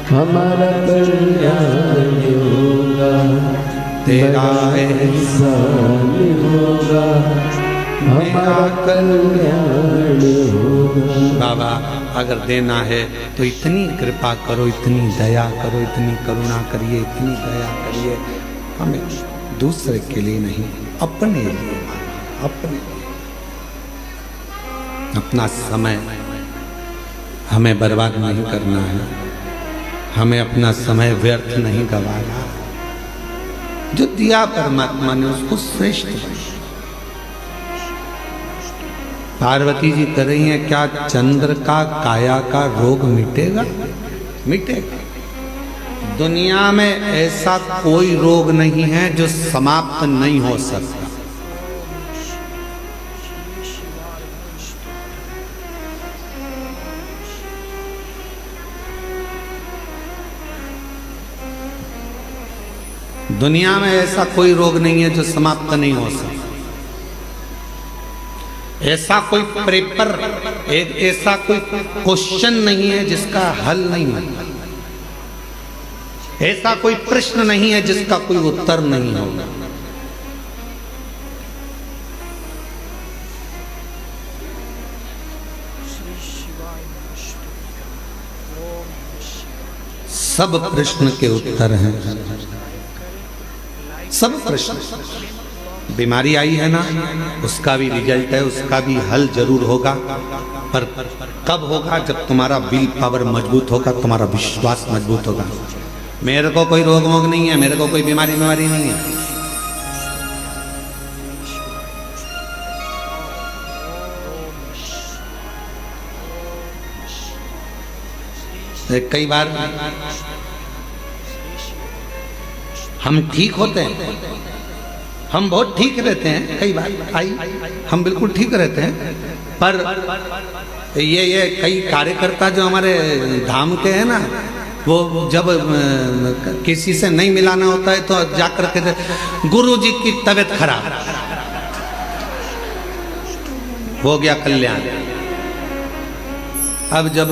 हमारा कल्याण होगा, तेरा एहसान होगा, हमारा कल्याण होगा। बाबा अगर देना है तो इतनी कृपा करो, इतनी दया करो, इतनी करुणा करिए, इतनी दया करिए, हमें दूसरे के लिए नहीं अपने लिए, अपने अपना समय हमें बर्बाद नहीं करना है, हमें अपना समय व्यर्थ नहीं गंवाना। जो दिया परमात्मा ने उसको श्रेष्ठ बनाया। पार्वती जी कह रही हैं क्या चंद्र का काया का रोग मिटेगा? मिटेगा। दुनिया में ऐसा कोई रोग नहीं है जो समाप्त नहीं हो सकता। दुनिया में ऐसा कोई रोग नहीं है जो समाप्त नहीं हो सकता। ऐसा कोई पेपर, ऐसा कोई क्वेश्चन नहीं है जिसका हल नहीं है। ऐसा कोई प्रश्न नहीं है जिसका कोई उत्तर नहीं होगा। सब प्रश्न के उत्तर हैं, सब प्रश्न। बीमारी आई है ना, उसका भी रिजल्ट है, उसका भी हल जरूर होगा, पर कब होगा? जब तुम्हारा विल पावर मजबूत होगा, तुम्हारा विश्वास मजबूत होगा। मेरे को कोई रोग वोग नहीं है, मेरे को कोई बीमारी नहीं है। कई बार हम ठीक होते हैं, हम बहुत ठीक रहते हैं, कई बार हम बिल्कुल ठीक रहते हैं, पर ये कई कार्यकर्ता जो हमारे धाम के हैं ना, वो जब किसी से नहीं मिलाना होता है तो जाकर के गुरुजी की तबीयत खराब, हो गया कल्याण। अब जब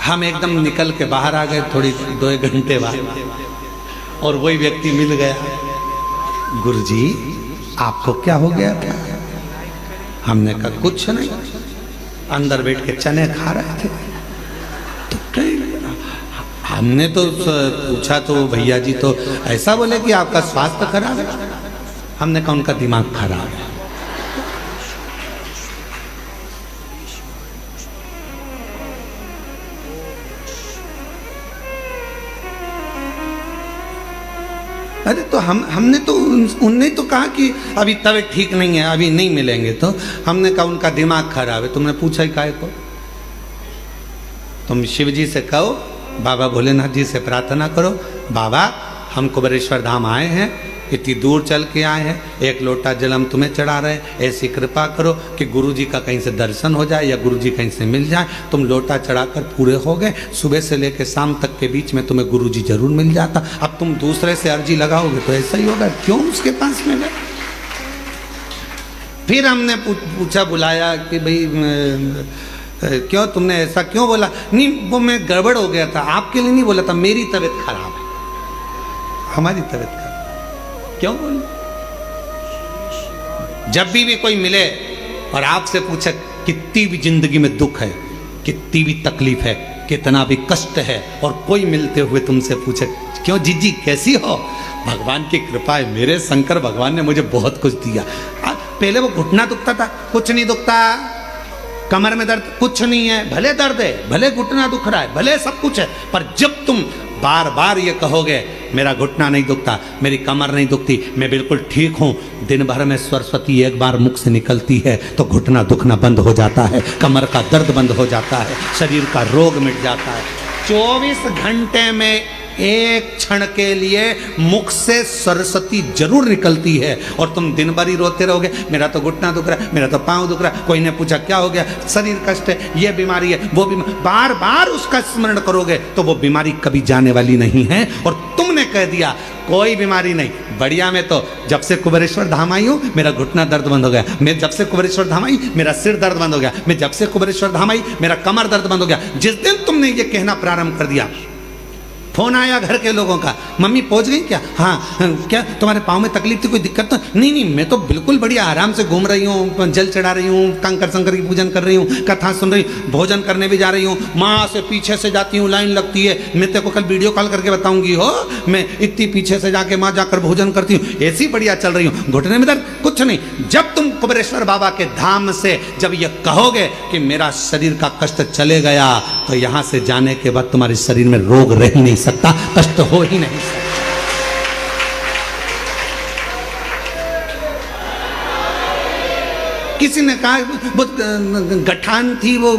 हम एकदम निकल के बाहर आ गए थोड़ी 2 घंटे बाद, और वही व्यक्ति मिल गया, गुरुजी आपको क्या हो गया था? हमने कहा कुछ नहीं, अंदर बैठ के चने खा रहे थे। तो हमने तो पूछा तो भैया जी तो ऐसा बोले कि आपका स्वास्थ्य खराब है। हमने कहा उनका दिमाग खराब है। अरे तो हमने तो उनने तो कहा कि अभी तबीयत ठीक नहीं है, अभी नहीं मिलेंगे। तो हमने कहा उनका दिमाग खराब है। तुमने पूछा ही काहे को? तुम शिव जी से कहो, बाबा भोलेनाथ जी से प्रार्थना करो, बाबा हम कुबेरेश्वर धाम आए हैं, इतनी दूर चल के आए हैं, 1 लोटा जल हम तुम्हें चढ़ा रहे हैं, ऐसी कृपा करो कि गुरुजी का कहीं से दर्शन हो जाए या गुरुजी कहीं से मिल जाए। तुम लोटा चढ़ाकर पूरे हो गए, सुबह से लेकर शाम तक के बीच में तुम्हें गुरुजी जरूर मिल जाता। अब तुम दूसरे से अर्जी लगाओगे तो ऐसा ही होगा, क्यों उसके पास में गए? फिर हमने पूछा, बुलाया कि भाई क्यों तुमने ऐसा क्यों बोला? नहीं वो मैं गड़बड़ हो गया था, आपके लिए नहीं बोला था, मेरी तबीयत खराब है, हमारी तबीयत खराब। क्यों बोले? जब भी कोई मिले और आपसे पूछे कितनी भी जिंदगी में दुख है, कितनी भी तकलीफ है, कितना भी कष्ट है, और कोई मिलते हुए तुमसे पूछे क्यों जीजी कैसी हो? भगवान की कृपा है, मेरे शंकर भगवान ने मुझे बहुत कुछ दिया। पहले वो घुटना दुखता था, कुछ नहीं दुखता। कमर में दर्द, कुछ नहीं है, भले दर्द है, भले घुटना दुख रहा है, भले सब कुछ है, पर जब तुम बार बार ये कहोगे मेरा घुटना नहीं दुखता, मेरी कमर नहीं दुखती, मैं बिल्कुल ठीक हूँ, दिन भर में सरस्वती एक बार मुख से निकलती है तो घुटना दुखना बंद हो जाता है, कमर का दर्द बंद हो जाता है, शरीर का रोग मिट जाता है। 24 घंटे में एक क्षण के लिए मुख से सरस्वती जरूर निकलती है, और तुम दिन भर ही रोते रहोगे मेरा तो घुटना दुख रहा है, मेरा तो पाँव दुख रहा है, कोई ने पूछा क्या हो गया, शरीर कष्ट है, ये बीमारी है, वो बीमारी, बार बार उसका स्मरण करोगे तो वो बीमारी कभी जाने वाली नहीं है। और तुमने कह दिया कोई बीमारी नहीं, बढ़िया, मैं तो जब से कुबेरेश्वर धाम आई हूँ मेरा घुटना दर्द बंद हो गया, मैं जब से कुबेरेश्वर धाम आई मेरा सिर दर्द बंद हो गया, मैं जब से कुबेरेश्वर धाम आई मेरा कमर दर्द बंद हो गया। जिस दिन तुमने ये कहना प्रारंभ कर दिया, फोन आया घर के लोगों का, मम्मी पहुंच गई क्या? हाँ, क्या तुम्हारे पाँव में तकलीफ थी, कोई दिक्कत तो नहीं? मैं तो बिल्कुल बढ़िया आराम से घूम रही हूँ, जल चढ़ा रही हूँ, कंकर शंकर की पूजन कर रही हूँ, कथा सुन रही हूँ, भोजन करने भी जा रही हूँ, माँ से पीछे से जाती हूँ, लाइन लगती है, मैं तेरे को कल वीडियो कॉल करके बताऊंगी, हो मैं इतनी पीछे से जाके माँ जाकर भोजन करती हूँ, ऐसी बढ़िया चल रही हूँ, घुटने में दर्द कुछ नहीं। जब तुम कुबेरेश्वर बाबा के धाम से जब ये कहोगे कि मेरा शरीर का कष्ट चले गया, तो यहाँ से जाने के बाद तुम्हारे शरीर में रोग रह ही नहीं सकता, कष्ट हो ही नहीं सकता। किसी ने कहा बहुत गठान थी, वो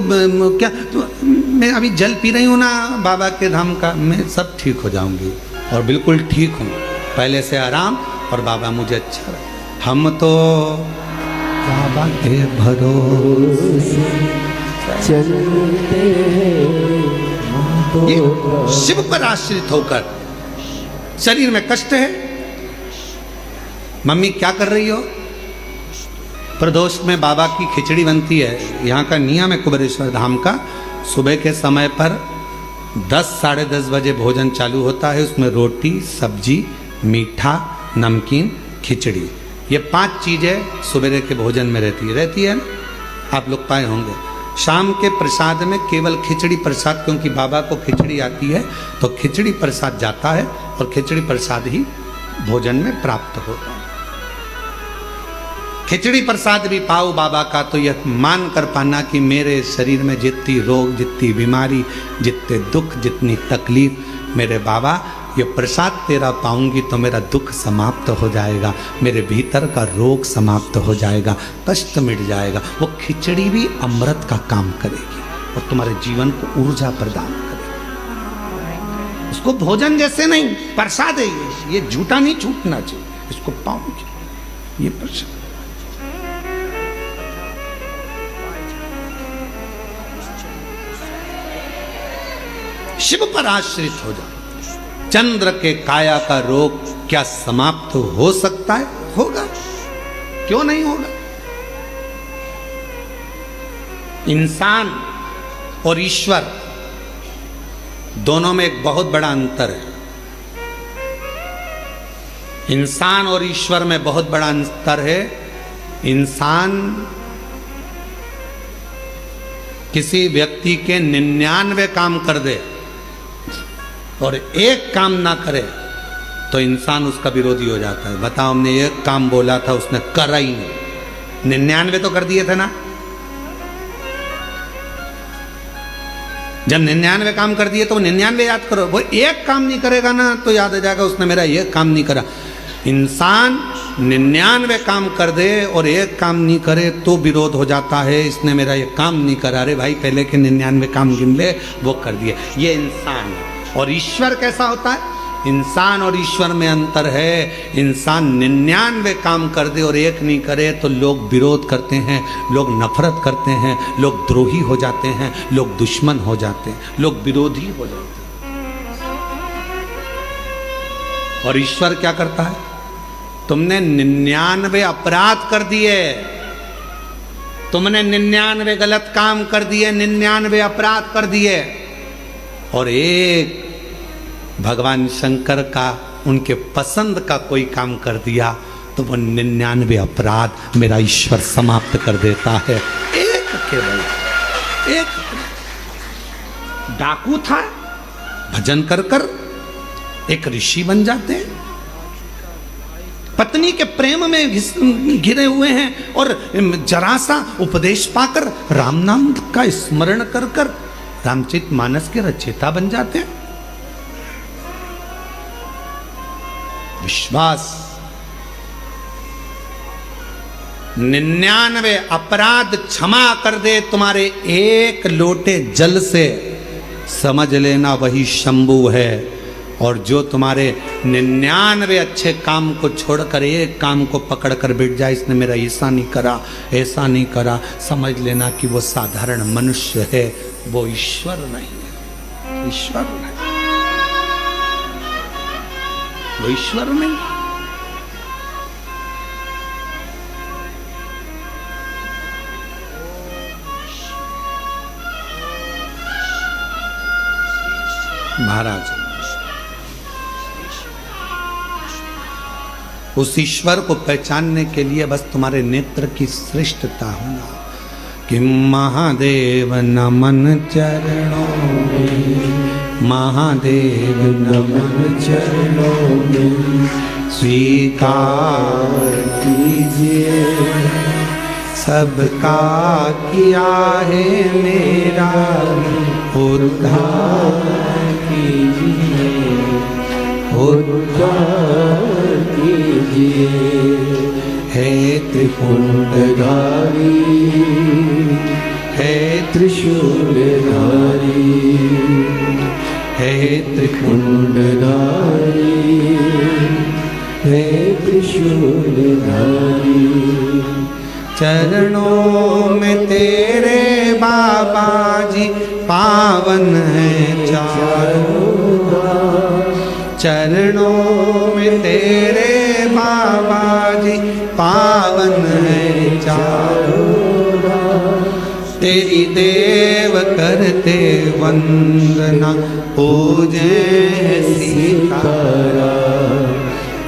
क्या, तो मैं अभी जल पी रही हूँ ना बाबा के धाम का, मैं सब ठीक हो जाऊंगी, और बिल्कुल ठीक हूँ, पहले से आराम, और बाबा मुझे अच्छा लगा। हम तो बाबा के भरोसे चलते, ये शिव पर आश्रित होकर। शरीर में कष्ट है, मम्मी क्या कर रही हो? प्रदोष में बाबा की खिचड़ी बनती है, यहाँ का नियम है कुबेरेश्वर धाम का, सुबह के समय पर 10 साढ़े 10 बजे भोजन चालू होता है, उसमें रोटी, सब्जी, मीठा, नमकीन, खिचड़ी, ये 5 चीज़ें सवेरे के भोजन में रहती है ना, आप लोग पाए होंगे। शाम के प्रसाद में केवल खिचड़ी प्रसाद, क्योंकि बाबा को खिचड़ी आती है तो खिचड़ी प्रसाद जाता है और खिचड़ी प्रसाद ही भोजन में प्राप्त होता है। खिचड़ी प्रसाद भी पाओ बाबा का तो यह मान कर पाना कि मेरे शरीर में जितनी रोग, जितनी बीमारी, जितने दुख, जितनी तकलीफ, मेरे बाबा ये प्रसाद तेरा पाऊंगी तो मेरा दुख समाप्त हो जाएगा, मेरे भीतर का रोग समाप्त हो जाएगा, कष्ट मिट जाएगा। वो खिचड़ी भी अमृत का काम करेगी और तुम्हारे जीवन को ऊर्जा प्रदान करेगी। उसको भोजन जैसे नहीं, प्रसाद है ये झूठा नहीं छूटना चाहिए, इसको पाऊंगी ये प्रसाद। शिव पर आश्रित हो जाओ। चंद्र के काया का रोग क्या समाप्त हो सकता है? होगा, क्यों नहीं होगा? इंसान और ईश्वर दोनों में एक बहुत बड़ा अंतर है। इंसान और ईश्वर में बहुत बड़ा अंतर है। इंसान किसी व्यक्ति के 99 काम कर दे और एक काम ना करे तो इंसान उसका विरोधी हो जाता है। बताओ, हमने एक काम बोला था, उसने करा ही नहीं, 99 तो कर दिए थे ना। जब 99 काम कर दिए तो 99 याद करो। वो एक काम नहीं करेगा ना तो याद आ जाएगा उसने मेरा एक काम नहीं करा। इंसान 99 काम कर दे और एक काम नहीं करे तो विरोध हो जाता है, इसने मेरा ये काम नहीं करा। अरे भाई, पहले के 99 काम गिन ले, वो कर दिए। ये इंसान है। और ईश्वर कैसा होता है? इंसान और ईश्वर में अंतर है। इंसान 99 काम कर दे और एक नहीं करे तो लोग विरोध करते हैं, लोग नफरत करते हैं, लोग द्रोही हो जाते हैं, लोग दुश्मन हो जाते हैं, लोग विरोधी हो जाते हैं। और ईश्वर क्या करता है? तुमने 99 अपराध कर दिए, तुमने 99 गलत काम कर दिए, 99 अपराध कर दिए, और एक भगवान शंकर का, उनके पसंद का कोई काम कर दिया तो वो 99 अपराध मेरा ईश्वर समाप्त कर देता है। एक केवल एक डाकू था, भजन कर कर एक ऋषि बन जाते हैं। पत्नी के प्रेम में घिरे हुए हैं और जरा सा उपदेश पाकर राम नाम का स्मरण कर कर रामचरितमानस के रचयिता बन जाते हैं। विश्वास 99 अपराध क्षमा कर दे तुम्हारे एक लोटे जल से, समझ लेना वही शंभु है। और जो तुम्हारे 99 अच्छे काम को छोड़कर एक काम को पकड़कर बैठ जाए, इसने मेरा ऐसा नहीं करा, ऐसा नहीं करा, समझ लेना कि वो साधारण मनुष्य है, वो ईश्वर नहीं है। ईश्वर नहीं, वो ईश्वर नहीं। महाराज, उस ईश्वर को पहचानने के लिए बस तुम्हारे नेत्र की श्रेष्ठता होना कि महादेव नमन चरणों में, महादेव नमन चरणों में, स्वीकार कीजिए सबका किया है मेरा उद्धार कीजिए, उद्धार कीजिए। हे त्रिपुंडधारी, हे त्रिशूलधारी, हे त्रिपुंडधारी, हे त्रिशूलधारी। चरणों में तेरे बाबा जी पावन है चारों, चरणों में तेरे बाबा जी पावन है चारों, तेरी देव देव करते वंदना, पूजे सीताराम।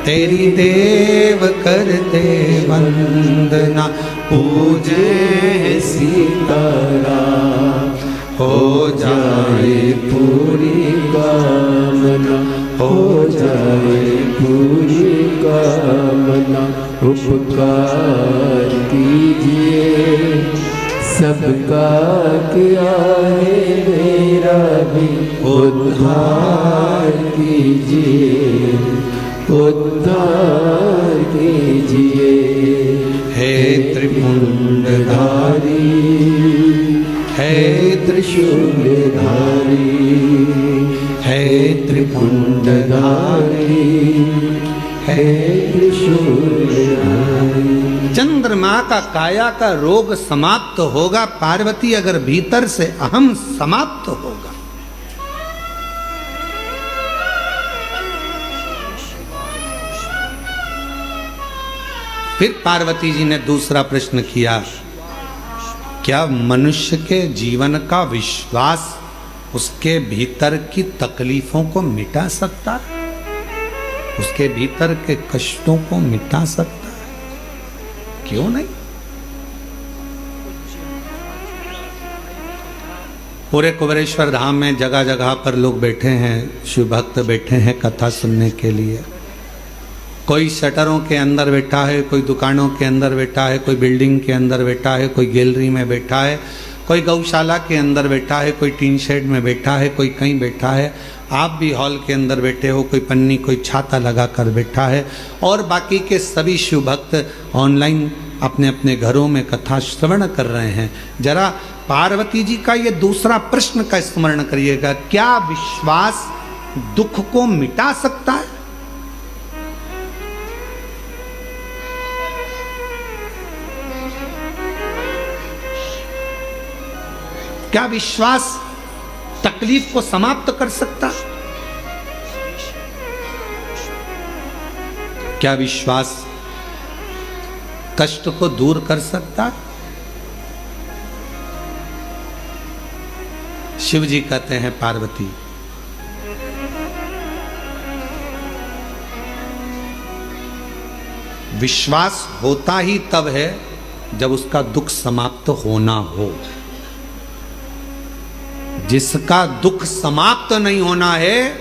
तेरी देव करते वंदना, पूजे सीताराम। हो जाए पूरी कामना, हो जाए पूरी कामना। उपकार कीजिए सबका किया है, मेरा भी उद्धार कीजिए, उद्धार कीजिए। हे त्रिपुंडधारी, हे त्रिशूलधारी, हे त्रिपुंडधारी, हे त्रिशूलधारी। चंद्रमा का काया का रोग समाप्त होगा पार्वती, अगर भीतर से अहम समाप्त होगा। फिर पार्वती जी ने दूसरा प्रश्न किया, क्या मनुष्य के जीवन का विश्वास उसके भीतर की तकलीफों को मिटा सकता है, उसके भीतर के कष्टों को मिटा सकता है? क्यों नहीं? पूरे कुबेरेश्वर धाम में जगह जगह पर लोग बैठे हैं, शिव भक्त बैठे हैं कथा सुनने के लिए। कोई शटरों के अंदर बैठा है, कोई दुकानों के अंदर बैठा है, कोई बिल्डिंग के अंदर बैठा है, कोई गैलरी में बैठा है, कोई गौशाला के अंदर बैठा है, कोई टीन शेड में बैठा है, कोई कहीं बैठा है। आप भी हॉल के अंदर बैठे हो, कोई पन्नी कोई छाता लगा कर बैठा है, और बाकी के सभी शिव भक्त ऑनलाइन अपने अपने घरों में कथा श्रवण कर रहे हैं। जरा पार्वती जी का ये दूसरा प्रश्न का स्मरण करिएगा, क्या विश्वास दुख को मिटा सकता है? क्या विश्वास तकलीफ को समाप्त कर सकता? क्या विश्वास कष्ट को दूर कर सकता? शिव जी कहते हैं पार्वती, विश्वास होता ही तब है जब उसका दुख समाप्त होना हो। जिसका दुख समाप्त नहीं होना है,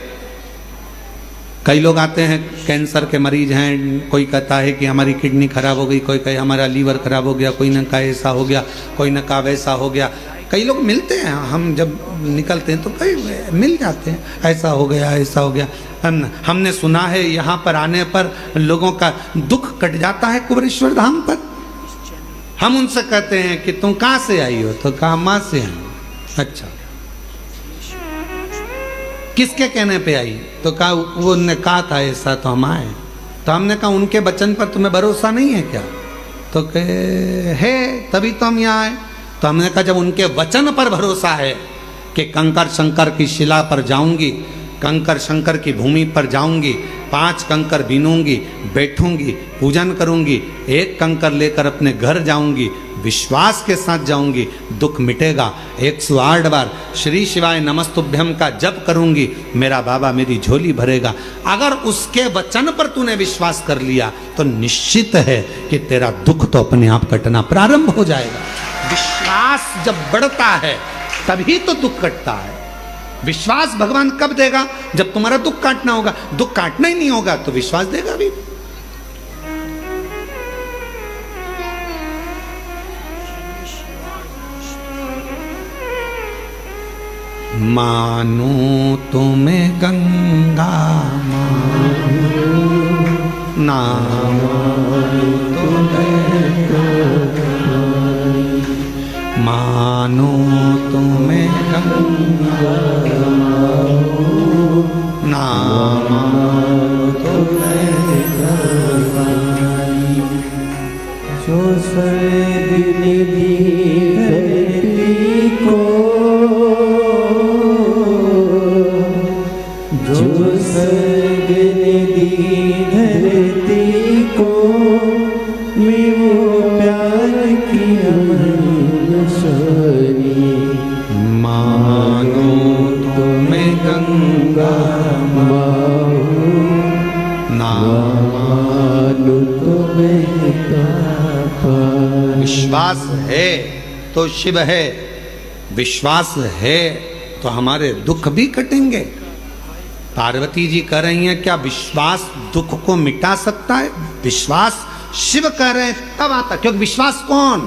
कई लोग आते हैं कैंसर के मरीज हैं, कोई कहता है कि हमारी किडनी खराब हो गई, कोई कहे हमारा लीवर खराब हो गया, कोई न कहा ऐसा हो गया, कोई न कहा वैसा हो गया। कई लोग मिलते हैं, हम जब निकलते हैं तो कई मिल जाते हैं, ऐसा हो गया ऐसा हो गया। हमने सुना है यहाँ पर आने पर लोगों का दुख कट जाता है कुबेरेश्वर धाम पर। हम उनसे कहते हैं कि तुम कहाँ से आई हो, तो कहा माँ से आई। अच्छा, किसके कहने पे आई? तो कहा वो ने कहा था ऐसा तो हम आए। तो हमने कहा उनके वचन पर तुम्हें भरोसा नहीं है क्या? तो कहे है, तभी तो हम यहाँ आए। तो हमने कहा जब उनके वचन पर भरोसा है कि कंकर शंकर की शिला पर जाऊंगी, कंकर शंकर की भूमि पर जाऊंगी, 5 कंकर बीनूंगी, बैठूंगी, पूजन करूंगी, 1 कंकर लेकर अपने घर जाऊंगी, विश्वास के साथ जाऊंगी, दुख मिटेगा। 108 बार श्री शिवाय नमस्तुभ्यम का जप करूंगी, मेरा बाबा मेरी झोली भरेगा। अगर उसके वचन पर तूने विश्वास कर लिया तो निश्चित है कि तेरा दुख तो अपने आप कटना प्रारंभ हो जाएगा। विश्वास जब बढ़ता है तभी तो दुख कटता है। विश्वास भगवान कब देगा? जब तुम्हारा दुख काटना होगा। दुख काटना ही नहीं होगा तो विश्वास देगा भी? मानो तुम्हें गंगा ना मानो तुम्हें गंगा ना जो सर्ग निधि धरती को, जो सर्ग निधि धरती को, मैं वो प्यार की अमर पार। विश्वास है तो शिव है, विश्वास है तो हमारे दुख भी कटेंगे। पार्वती जी कह रही हैं क्या विश्वास दुख को मिटा सकता है? विश्वास शिव कह रहे हैं तब आता, क्योंकि विश्वास कौन?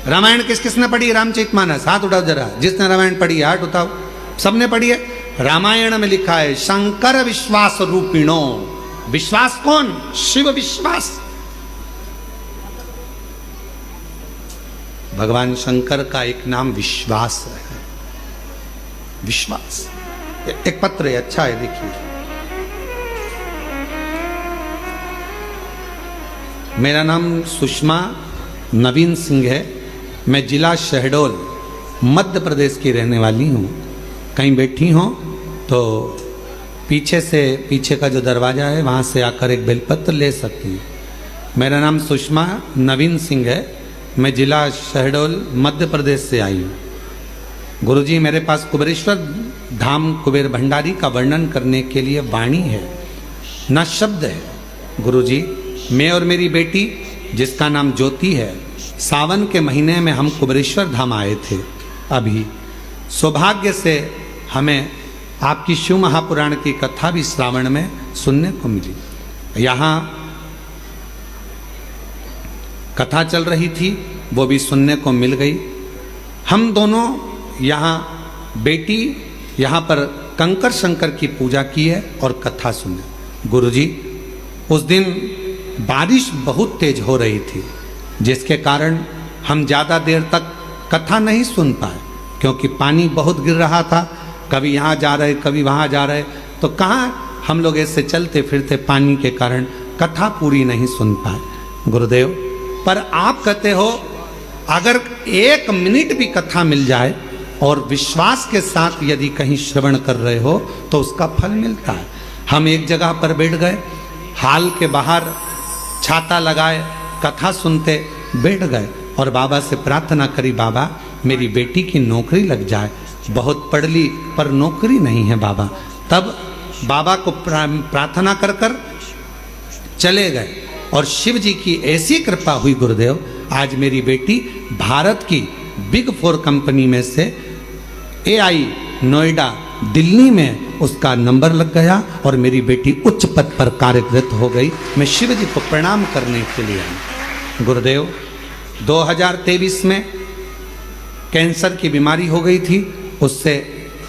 रामायण किस किसने पढ़ी? रामचरितमानस, हाथ उठाओ जरा। जिसने रामायण पढ़ी है हाथ उठाओ। सबने पढ़ी है। रामायण में लिखा है शंकर विश्वास रूपिणो। विश्वास कौन? शिव विश्वास। भगवान शंकर का एक नाम विश्वास है। विश्वास। एक पत्र है, अच्छा है, देखिए। मेरा नाम सुषमा नवीन सिंह है। मैं जिला शहडोल मध्य प्रदेश की रहने वाली हूँ। कहीं बैठी हो तो पीछे का जो दरवाज़ा है वहाँ से आकर एक बेलपत्र ले सकती हूँ। मेरा नाम सुषमा नवीन सिंह है। मैं जिला शहडोल मध्य प्रदेश से आई हूँ। गुरुजी मेरे पास कुबेरेश्वर धाम कुबेर भंडारी का वर्णन करने के लिए वाणी है, न शब्द है। गुरुजी, मैं और मेरी बेटी जिसका नाम ज्योति है, सावन के महीने में हम कुबेरेश्वर धाम आए थे। अभी सौभाग्य से हमें आपकी शिव महापुराण की कथा भी श्रावण में सुनने को मिली। यहाँ कथा चल रही थी, वो भी सुनने को मिल गई। हम दोनों यहाँ, बेटी यहाँ पर कंकर शंकर की पूजा की है और कथा सुने। गुरुजी, उस दिन बारिश बहुत तेज हो रही थी, जिसके कारण हम ज़्यादा देर तक कथा नहीं सुन पाए, क्योंकि पानी बहुत गिर रहा था। कभी यहाँ जा रहे, कभी वहाँ जा रहे, तो कहाँ हम लोग ऐसे चलते फिरते पानी के कारण कथा पूरी नहीं सुन पाए। गुरुदेव, पर आप कहते हो अगर 1 मिनट भी कथा मिल जाए और विश्वास के साथ यदि कहीं श्रवण कर रहे हो तो उसका फल मिलता है। हम एक जगह पर बैठ गए, हाल के बाहर छाता लगाए, कथा सुनते बैठ गए और बाबा से प्रार्थना करी, बाबा मेरी बेटी की नौकरी लग जाए। बहुत पढ़ ली पर नौकरी नहीं है बाबा। तब बाबा को प्रार्थना कर कर चले गए और शिव जी की ऐसी कृपा हुई गुरुदेव, आज मेरी बेटी भारत की बिग 4 कंपनी में से AI नोएडा दिल्ली में उसका नंबर लग गया और मेरी बेटी उच्च पद पर कार्यरत हो गई। मैं शिव जी को प्रणाम करने के लिए आई। गुरुदेव, 2023 में कैंसर की बीमारी हो गई थी, उससे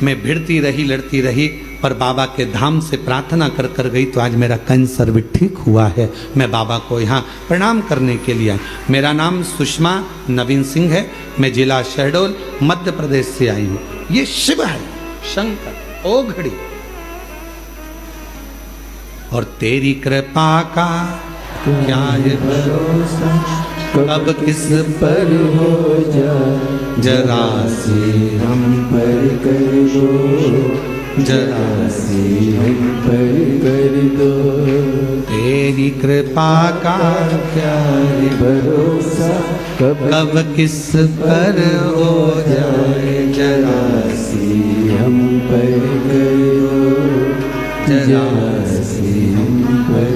मैं भिड़ती रही, लड़ती रही, पर बाबा के धाम से प्रार्थना कर कर गई तो आज मेरा कैंसर भी ठीक हुआ है। मैं बाबा को यहाँ प्रणाम करने के लिए आई। मेरा नाम सुषमा नवीन सिंह है। मैं जिला शहडोल मध्य प्रदेश से आई हूँ। ये शिव है, शंकर ओ घड़ी। और तेरी कृपा का क्या है भरोसा, कब किस पर हो जाए, जरा से हम पर कर दो, जरा से हम पर कर दो। तेरी कृपा का क्या है भरोसा, कब किस पर हो जाए, जरा से हम पर कर दो, जरा से हम पर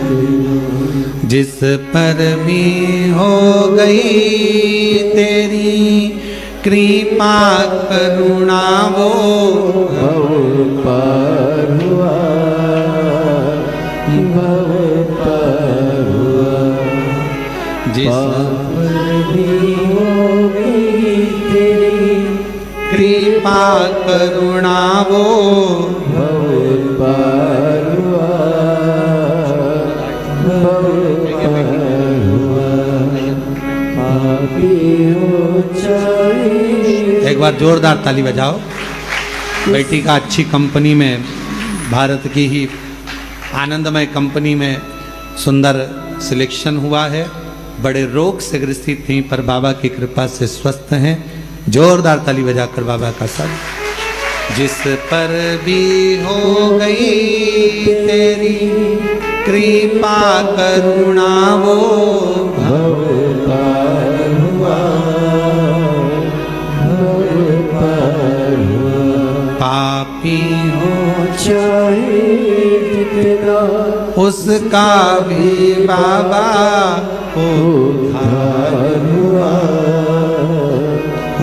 कर दो। जिस पर भी हो गई तेरी कृपा करुणा वो भव पार हुआ, भव पार हुआ। जिस पर भी हो गई तेरी कृपा करुणा वो भव पार हुआ, भव पार हुआ। पापी हो चाहे। एक बार जोरदार ताली बजाओ। बेटी का अच्छी कंपनी में, भारत की ही आनंदमय कंपनी में सुंदर सिलेक्शन हुआ है। बड़े रोग से ग्रसित थी पर बाबा की कृपा से स्वस्थ हैं। जोरदार ताली बजाकर बाबा का साथ। जिस पर भी हो गई तेरी कृपा करुणा वो भव पार हुआ, भव पार हुआ। पापी हो चाहे जितना उसका भी बाबा उद्धार हुआ,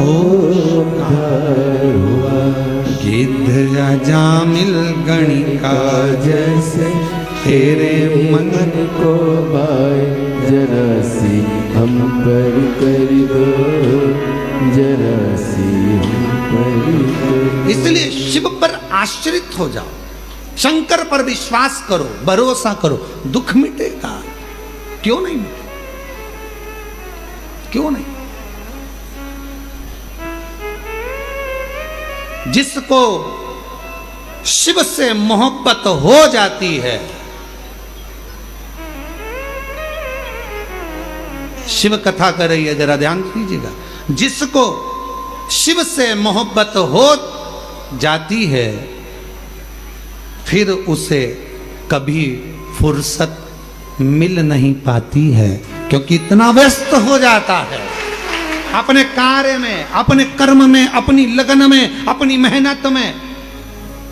उद्धार हुआ। गिद्ध जामिल गणिका जैसे तेरे मन को भाई जरा सी हम पर कर दो, जरा सी हम पर कर। इसलिए शिव पर आश्रित हो जाओ, शंकर पर विश्वास करो, भरोसा करो, दुख मिटेगा। क्यों नहीं मिटे? क्यों नहीं? जिसको शिव से मोहब्बत हो जाती है, शिव कथा कर रही है, जरा ध्यान कीजिएगा, जिसको शिव से मोहब्बत हो जाती है फिर उसे कभी फुर्सत मिल नहीं पाती है, क्योंकि इतना व्यस्त हो जाता है अपने कार्य में, अपने कर्म में, अपनी लगन में, अपनी मेहनत में।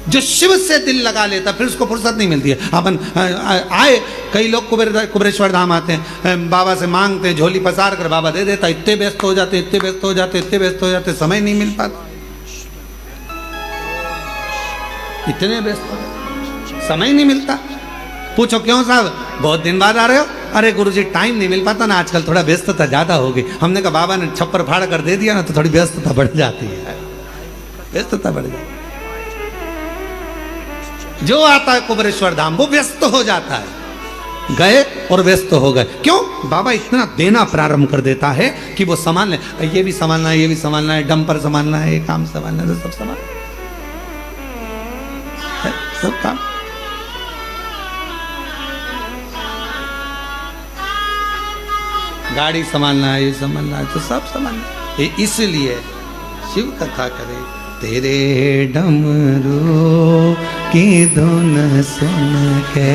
जो शिव से दिल लगा लेता फिर उसको फुर्सत नहीं मिलती है। अपन आए कई लोग कुबेरेश्वर धाम आते हैं, बाबा से मांगते हैं, झोली पसार कर बाबा दे देता, इतने व्यस्त हो जाते, इतने व्यस्त हो जाते, इतने व्यस्त हो जाते, समय नहीं मिल पाता, इतने व्यस्त हो जाते, समय नहीं मिलता। पूछो क्यों साहब, बहुत दिन बाद आ रहे हो? अरे गुरुजी टाइम नहीं मिल पाता ना, आजकल थोड़ा व्यस्तता ज्यादा हो गई। हमने कहा बाबा ने छप्पर फाड़ कर दे दिया ना तो थोड़ी व्यस्तता बढ़ जाती है, व्यस्तता बढ़ जाती है। जो आता है कुबेरेश्वर धाम वो व्यस्त हो जाता है, गए और व्यस्त हो गए। क्यों? बाबा इतना देना प्रारंभ कर देता है कि वो संभाल ले, ये भी संभालना है, ये भी संभालना है, डंपर संभालना है, ये काम संभालना है, सब संभाल सब काम। गाड़ी संभालना है, ये संभालना है, तो सब संभालना है। इसलिए शिव कथा करे, तेरे डमरू की धुन सुन के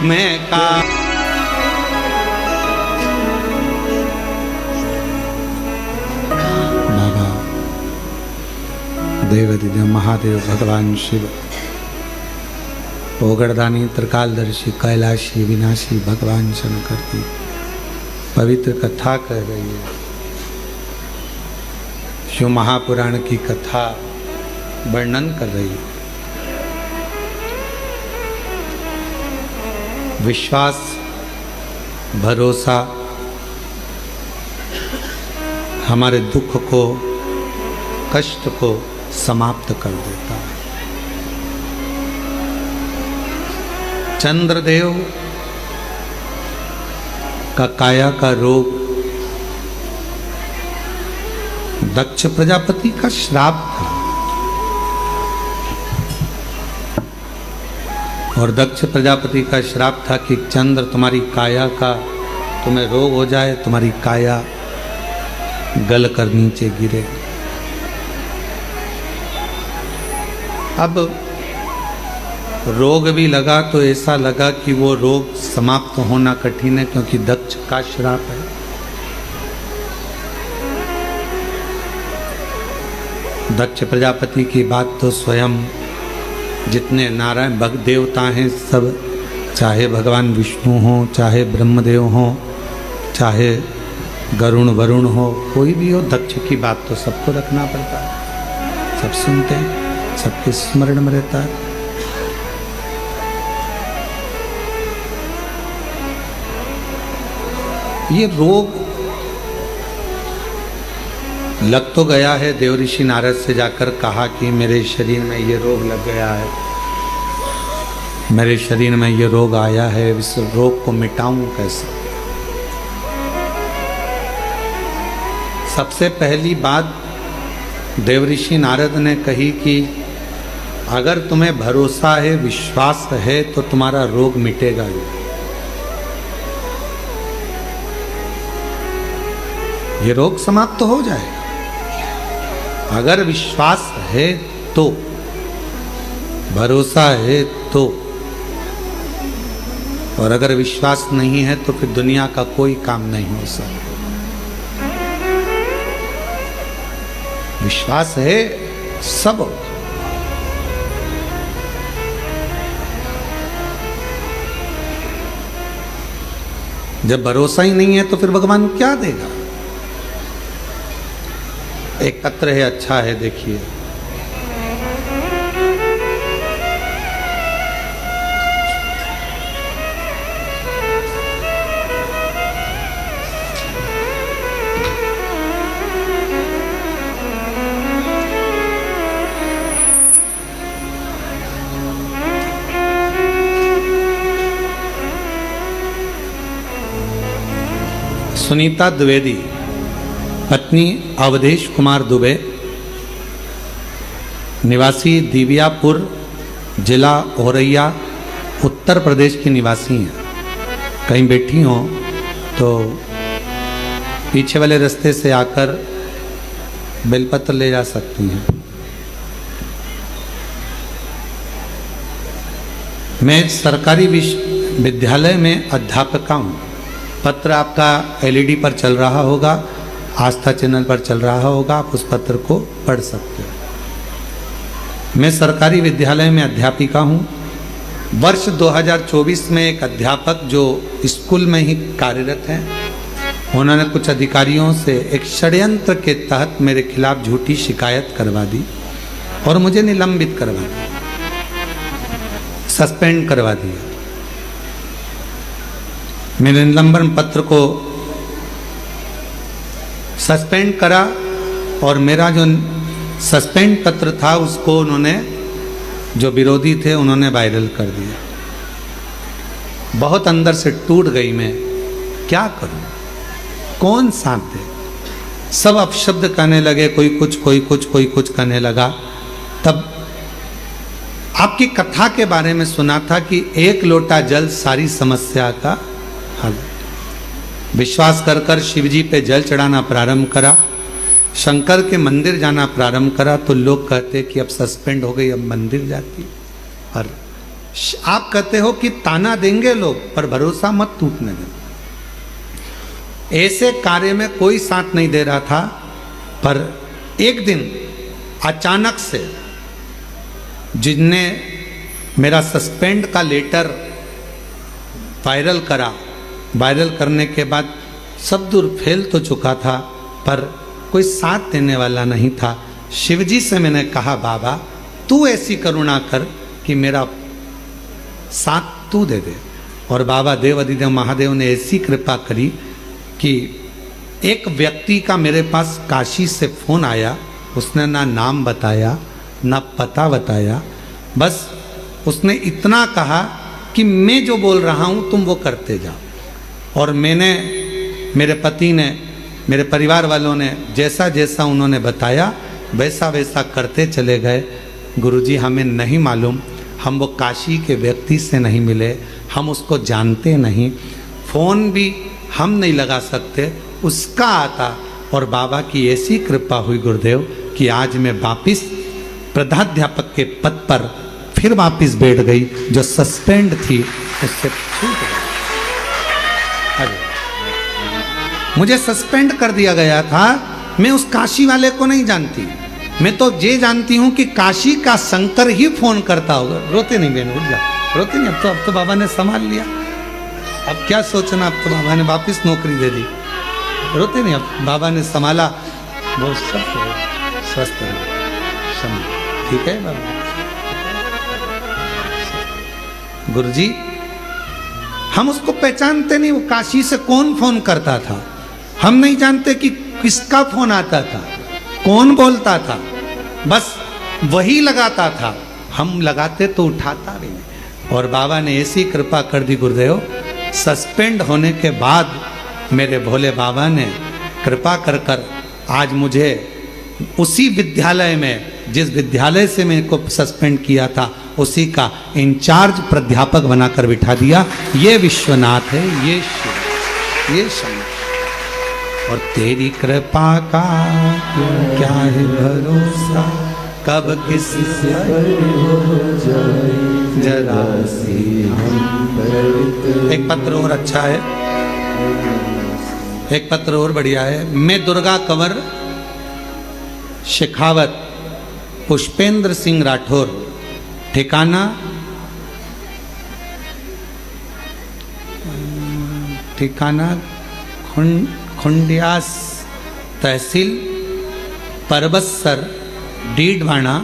मैं का बाबा देवदिव्य महादेव भगवान शिव, ओगड़दानी त्रिकालदर्शी कैलाशी विनाशी भगवान शंकर की पवित्र कथा कह रही है। शिव महापुराण की कथा वर्णन कर रही है। विश्वास, भरोसा हमारे दुख को, कष्ट को समाप्त कर देता है। चंद्रदेव का काया का रोग दक्ष प्रजापति का श्राप था, और दक्ष प्रजापति का श्राप था कि चंद्र तुम्हारी काया का, तुम्हें रोग हो जाए, तुम्हारी काया गल कर नीचे गिरे। अब रोग भी लगा तो ऐसा लगा कि वो रोग समाप्त होना कठिन है, क्योंकि दक्ष का श्राप है। दक्ष प्रजापति की बात तो स्वयं जितने नारायण भक्त देवता हैं सब, चाहे भगवान विष्णु हो, चाहे ब्रह्मदेव हो, चाहे गरुण वरुण हो, कोई भी हो, दक्ष की बात तो सबको रखना पड़ता है। सब सुनते हैं, सबके स्मरण में रहता है। ये रोग लग तो गया है। देव ऋषि नारद से जाकर कहा कि मेरे शरीर में ये रोग लग गया है, मेरे शरीर में ये रोग आया है, इस रोग को मिटाऊं कैसे? सबसे पहली बात देव ऋषि नारद ने कही कि अगर तुम्हें भरोसा है, विश्वास है, तो तुम्हारा रोग मिटेगा ही। ये रोग समाप्त तो हो जाए। अगर विश्वास है तो, भरोसा है तो, और अगर विश्वास नहीं है तो फिर दुनिया का कोई काम नहीं हो सकता। विश्वास है सब होगा। जब भरोसा ही नहीं है तो फिर भगवान क्या देगा। एक पत्र है, अच्छा है, देखिए। सुनीता द्विवेदी, पत्नी अवधेश कुमार दुबे, निवासी दिव्यापुर, जिला औरैया, उत्तर प्रदेश की निवासी हैं। कहीं बैठी हो तो पीछे वाले रास्ते से आकर बेलपत्र ले जा सकती हैं। मैं सरकारी विश्वविद्यालय में अध्यापिका हूँ। पत्र आपका एलईडी पर चल रहा होगा, आस्था चैनल पर चल रहा होगा, आप उस पत्र को पढ़ सकते हो। मैं सरकारी विद्यालय में अध्यापिका हूँ। वर्ष 2024 में एक अध्यापक जो स्कूल में ही कार्यरत हैं, उन्होंने कुछ अधिकारियों से एक षड्यंत्र के तहत मेरे खिलाफ झूठी शिकायत करवा दी और मुझे निलंबित करवा दिया, सस्पेंड करवा दिया। मेरे निलंबन पत्र को सस्पेंड करा और मेरा जो सस्पेंड पत्र था उसको उन्होंने, जो विरोधी थे, उन्होंने वायरल कर दिया। बहुत अंदर से टूट गई मैं, क्या करूं, कौन साथ दे। सब अपशब्द कहने लगे, कोई कुछ कोई कुछ कोई कुछ कहने लगा। तब आपकी कथा के बारे में सुना था कि एक लोटा जल सारी समस्या का हल। विश्वास कर कर शिव जी पे जल चढ़ाना प्रारंभ करा, शंकर के मंदिर जाना प्रारंभ करा तो लोग कहते कि अब सस्पेंड हो गई, अब मंदिर जाती। और आप कहते हो कि ताना देंगे लोग, पर भरोसा मत टूटने देना। ऐसे कार्य में कोई साथ नहीं दे रहा था, पर एक दिन अचानक से जिनने मेरा सस्पेंड का लेटर वायरल करा, वायरल करने के बाद सब दूर फैल तो चुका था, पर कोई साथ देने वाला नहीं था। शिवजी से मैंने कहा, बाबा तू ऐसी करुणा कर कि मेरा साथ तू दे दे। और बाबा देव अधिदेव महादेव ने ऐसी कृपा करी कि एक व्यक्ति का मेरे पास काशी से फोन आया। उसने ना नाम बताया ना पता बताया, बस उसने इतना कहा कि मैं जो बोल रहा हूँ तुम वो करते जाओ। और मैंने, मेरे पति ने, मेरे परिवार वालों ने जैसा जैसा उन्होंने बताया वैसा वैसा करते चले गए। गुरुजी हमें नहीं मालूम, हम वो काशी के व्यक्ति से नहीं मिले, हम उसको जानते नहीं, फ़ोन भी हम नहीं लगा सकते, उसका आता। और बाबा की ऐसी कृपा हुई गुरुदेव कि आज मैं वापिस प्रधानाध्यापक के पद पर फिर वापिस बैठ गई। जो सस्पेंड थी उससे छूट गई। मुझे सस्पेंड कर दिया गया था। मैं उस काशी वाले को नहीं जानती, मैं तो ये जानती हूँ कि काशी का शंकर ही फोन करता होगा। रोते नहीं बहन, उठ जा, रोते नहीं। अब तो बाबा ने संभाल लिया, अब क्या सोचना, अब तो बाबा ने वापिस नौकरी दे दी। रोते नहीं, अब बाबा ने संभाला, बहुत स्वस्थ रहे। ठीक है बाबा। गुरुजी हम उसको पहचानते नहीं, वो काशी से कौन फोन करता था, हम नहीं जानते कि किसका फोन आता था, कौन बोलता था, बस वही लगाता था। हम लगाते तो उठाता भी नहीं। और बाबा ने ऐसी कृपा कर दी गुरुदेव, सस्पेंड होने के बाद मेरे भोले बाबा ने कृपा कर कर आज मुझे उसी विद्यालय में, जिस विद्यालय से मेरे को सस्पेंड किया था, उसी का इंचार्ज प्राध्यापक बनाकर बिठा दिया। ये विश्वनाथ है, ये शिव, ये शंकर। और तेरी कृपा का क्या है भरोसा, कब किसी से हो जाए जरा सी हम पर। एक पत्र और अच्छा है, एक पत्र और बढ़िया है। मैं दुर्गा कंवर शेखावत पुष्पेंद्र सिंह राठौर, ठिकाना ठिकाना खुंडियास, तहसील परबतसर, डीडवाना,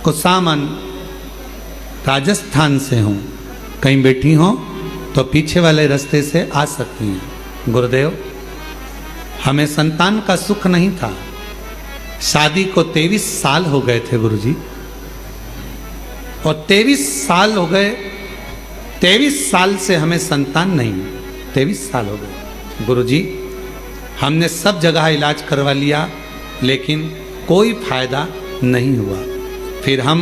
कुसामन, राजस्थान से हूँ। कहीं बैठी हो तो पीछे वाले रास्ते से आ सकती हैं। गुरुदेव, हमें संतान का सुख नहीं था। शादी को 23 साल हो गए थे गुरुजी, और 23 साल हो गए, 23 साल से हमें संतान नहीं। 23 साल हो गए गुरुजी, हमने सब जगह इलाज करवा लिया, लेकिन कोई फायदा नहीं हुआ। फिर हम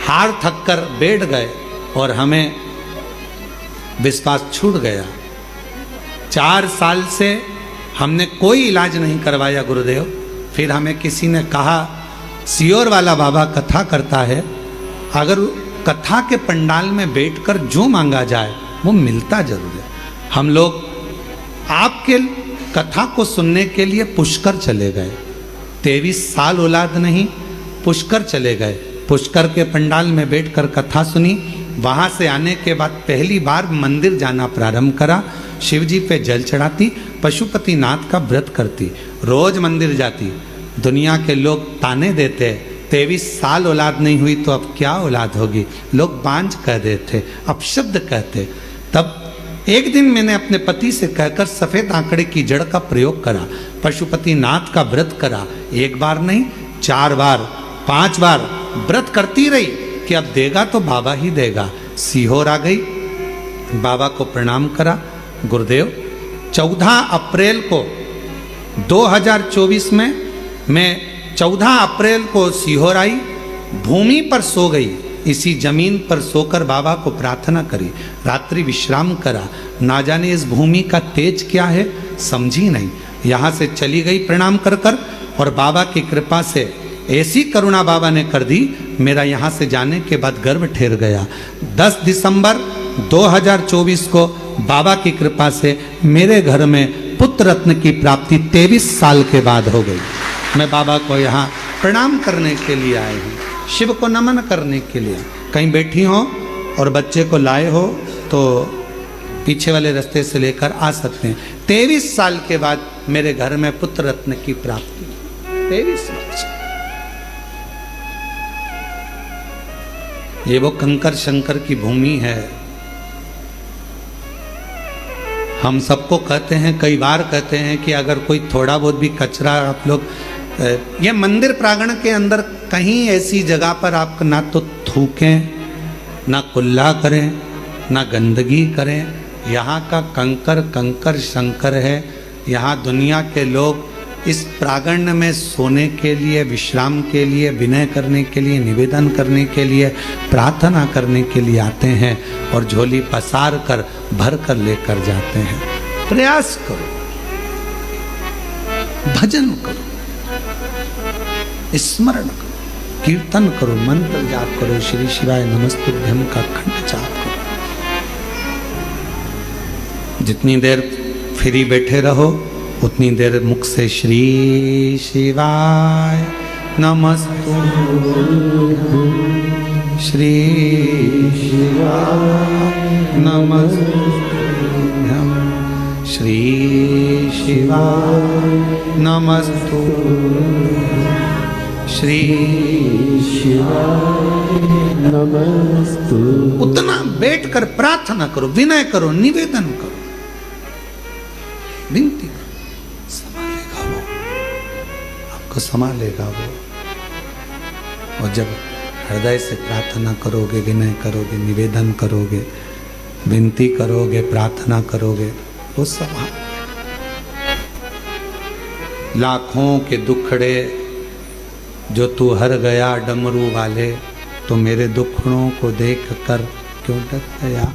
हार थक कर बैठ गए और हमें विश्वास छूट गया। 4 साल से हमने कोई इलाज नहीं करवाया गुरुदेव। फिर हमें किसी ने कहा, सियोर वाला बाबा कथा करता है, अगर कथा के पंडाल में बैठकर जो मांगा जाए वो मिलता जरूर है। हम लोग आपके कथा को सुनने के लिए पुष्कर चले गए। 23 साल औलाद नहीं, पुष्कर चले गए। पुष्कर के पंडाल में बैठकर कथा सुनी। वहाँ से आने के बाद पहली बार मंदिर जाना प्रारंभ करा। शिव जी पे जल चढ़ाती, पशुपतिनाथ का व्रत करती, रोज मंदिर जाती। दुनिया के लोग ताने देते, 23 साल औलाद नहीं हुई तो अब क्या औलाद होगी, लोग बांझ कह देते, अपशब्द कहते। तब एक दिन मैंने अपने पति से कहकर सफेद आंकड़े की जड़ का प्रयोग करा, पशुपतिनाथ का व्रत करा। 1 बार नहीं, 4 बार, 5 बार व्रत करती रही कि अब देगा तो बाबा ही देगा। सीहोर आ गई, बाबा को प्रणाम करा। गुरुदेव, 14 अप्रैल को 2024 में मैं 14 अप्रैल को सीहोर आई, भूमि पर सो गई। इसी जमीन पर सोकर बाबा को प्रार्थना करी, रात्रि विश्राम करा। ना जाने इस भूमि का तेज क्या है, समझी नहीं। यहाँ से चली गई प्रणाम कर कर, और बाबा की कृपा से ऐसी करुणा बाबा ने कर दी, मेरा यहाँ से जाने के बाद गर्भ ठहर गया। 10 दिसंबर 2024 को बाबा की कृपा से मेरे घर में पुत्र रत्न की प्राप्ति 23 साल के बाद हो गई। मैं बाबा को यहाँ प्रणाम करने के लिए आई हूँ, शिव को नमन करने के लिए। कहीं बैठी हो और बच्चे को लाए हो तो पीछे वाले रास्ते से लेकर आ सकते हैं। 23 साल के बाद मेरे घर में पुत्र रत्न की प्राप्ति। 23 वर्ष। ये वो कंकर शंकर की भूमि है। हम सबको कहते हैं, कई बार कहते हैं कि अगर कोई थोड़ा बहुत भी कचरा आप लोग, ये मंदिर प्रांगण के अंदर कहीं ऐसी जगह पर आप ना तो थूकें, ना कुल्ला करें, ना गंदगी करें। यहाँ का कंकर कंकर शंकर है। यहाँ दुनिया के लोग इस प्रांगण में सोने के लिए, विश्राम के लिए, विनय करने के लिए, निवेदन करने के लिए, प्रार्थना करने के लिए आते हैं और झोली पसार कर भर कर लेकर जाते हैं। प्रयास करो, भजन करो, स्मरण करो, कीर्तन करो, मंत्र जाप करो, श्री शिवाय नमस्तुभ्यम का खंड जाप करो। जितनी देर फ्री बैठे रहो उतनी देर मुख से श्री शिवाय नमस्तुभ्यम, श्री शिवाय नमस्तुभ्यम, श्री शिवाय नमस्तुभ्यम, श्री शिवाय नमस्तुभ्यम। उतना बैठकर प्रार्थना करो, विनय करो, निवेदन करो, विनती करो। संभालेगा वो, आपको संभालेगा वो। और जब हृदय से प्रार्थना करोगे, विनय करोगे, निवेदन करोगे, विनती करोगे, प्रार्थना करोगे, वो संभाल। लाखों के दुखड़े जो तू हर गया डमरू वाले, तो मेरे दुखड़ों को देख कर क्यों डर गया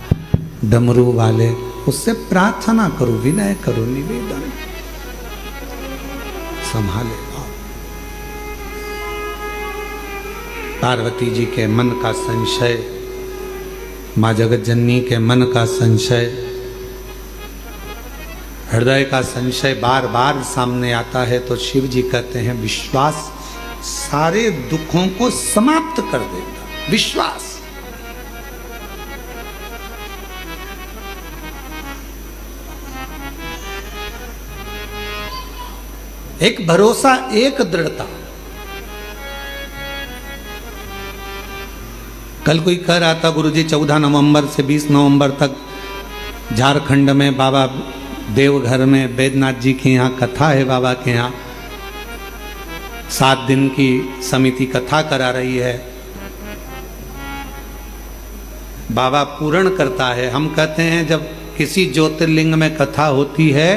डमरू वाले। उससे प्रार्थना करो, विनय करो, निवेदन, संभालेगा। पार्वती जी के मन का संशय, माँ जगत जननी के मन का संशय, हृदय का संशय बार बार सामने आता है तो शिव जी कहते हैं विश्वास सारे दुखों को समाप्त कर देता। विश्वास, एक भरोसा, एक दृढ़ता। कल कोई कह रहा था गुरुजी 14 नवंबर से 20 नवंबर तक झारखंड में बाबा देवघर में बैद्यनाथ जी के यहाँ कथा है, बाबा के यहाँ 7 दिन की समिति कथा करा रही है। बाबा पूर्ण करता है। हम कहते हैं जब किसी ज्योतिर्लिंग में कथा होती है,